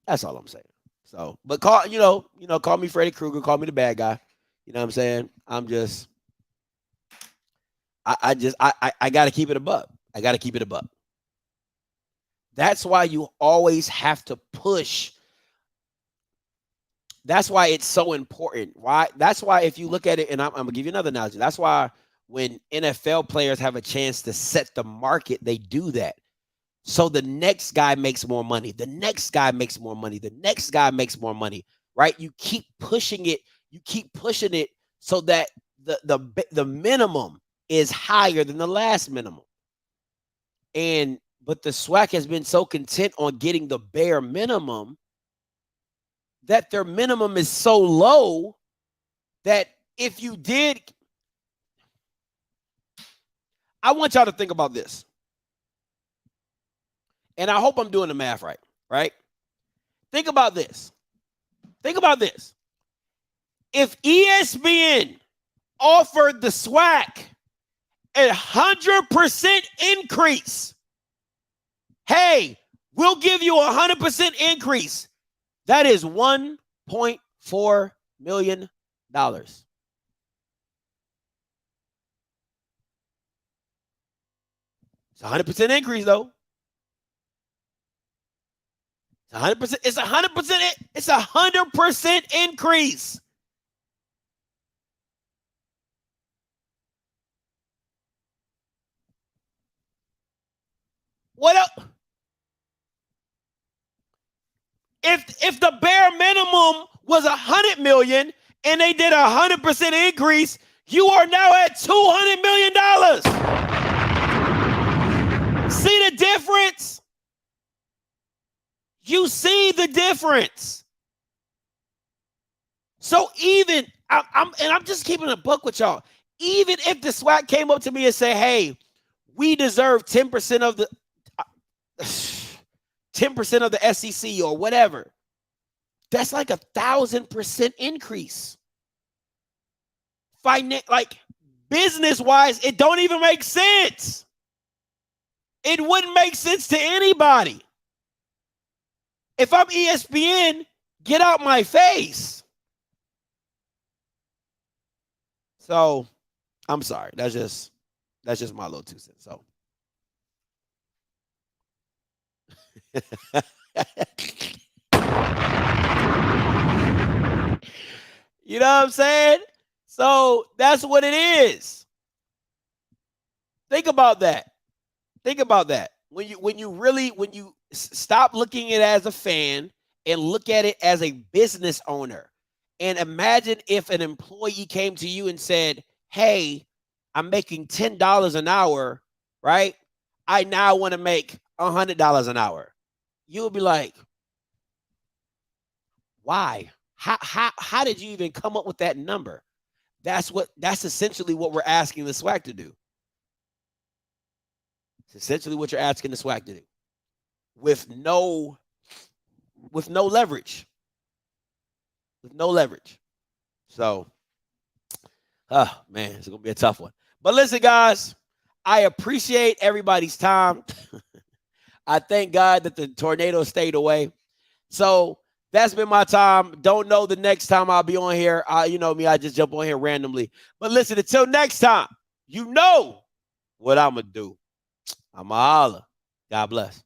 That's all I'm saying. So, but call me Freddy Krueger, call me the bad guy. You know what I'm saying? I got to keep it above. I got to keep it above. That's why you always have to push. That's why it's so important. Why? That's why if you look at it, and I'm going to give you another analogy. That's why when NFL players have a chance to set the market, they do that. So the next guy makes more money. The next guy makes more money. The next guy makes more money, right? You keep pushing it. You keep pushing it so that the minimum is higher than the last minimum. But the SWAC has been so content on getting the bare minimum that their minimum is so low that if you did, I want y'all to think about this. And I hope I'm doing the math right, right? Think about this. Think about this. If ESPN offered the SWAC 100% increase, hey, we'll give you 100% increase. That is $1.4 million. It's 100% increase, though. It's 100%. It's 100% increase. What up? If the bare minimum was $100 million and they did 100% increase, you are now at $200 million. See the difference? You see the difference. So even I'm just keeping a buck with y'all. Even if the SWAC came up to me and say, "Hey, we deserve 10% of the 10% of the SEC or whatever," that's like 1,000% increase. like business-wise, it don't even make sense. It wouldn't make sense to anybody. If I'm ESPN, get out my face. So, I'm sorry. That's just my little 2 cents. So, you know what I'm saying? So that's what it is. Think about that. Think about that. When you stop looking at it as a fan and look at it as a business owner, and imagine if an employee came to you and said, "Hey, I'm making $10 an hour, right? I now want to make $100 an hour." You would be like, "Why? How did you even come up with that number?" That's essentially what we're asking the SWAC to do. It's essentially what you're asking the SWAC to do. With no leverage. With no leverage. So, oh man, it's gonna be a tough one. But listen, guys, I appreciate everybody's time. I thank God that the tornado stayed away. So that's been my time. Don't know the next time I'll be on here. You know me, I just jump on here randomly. But listen, until next time, you know what I'm going to do. I'm going to holler. God bless.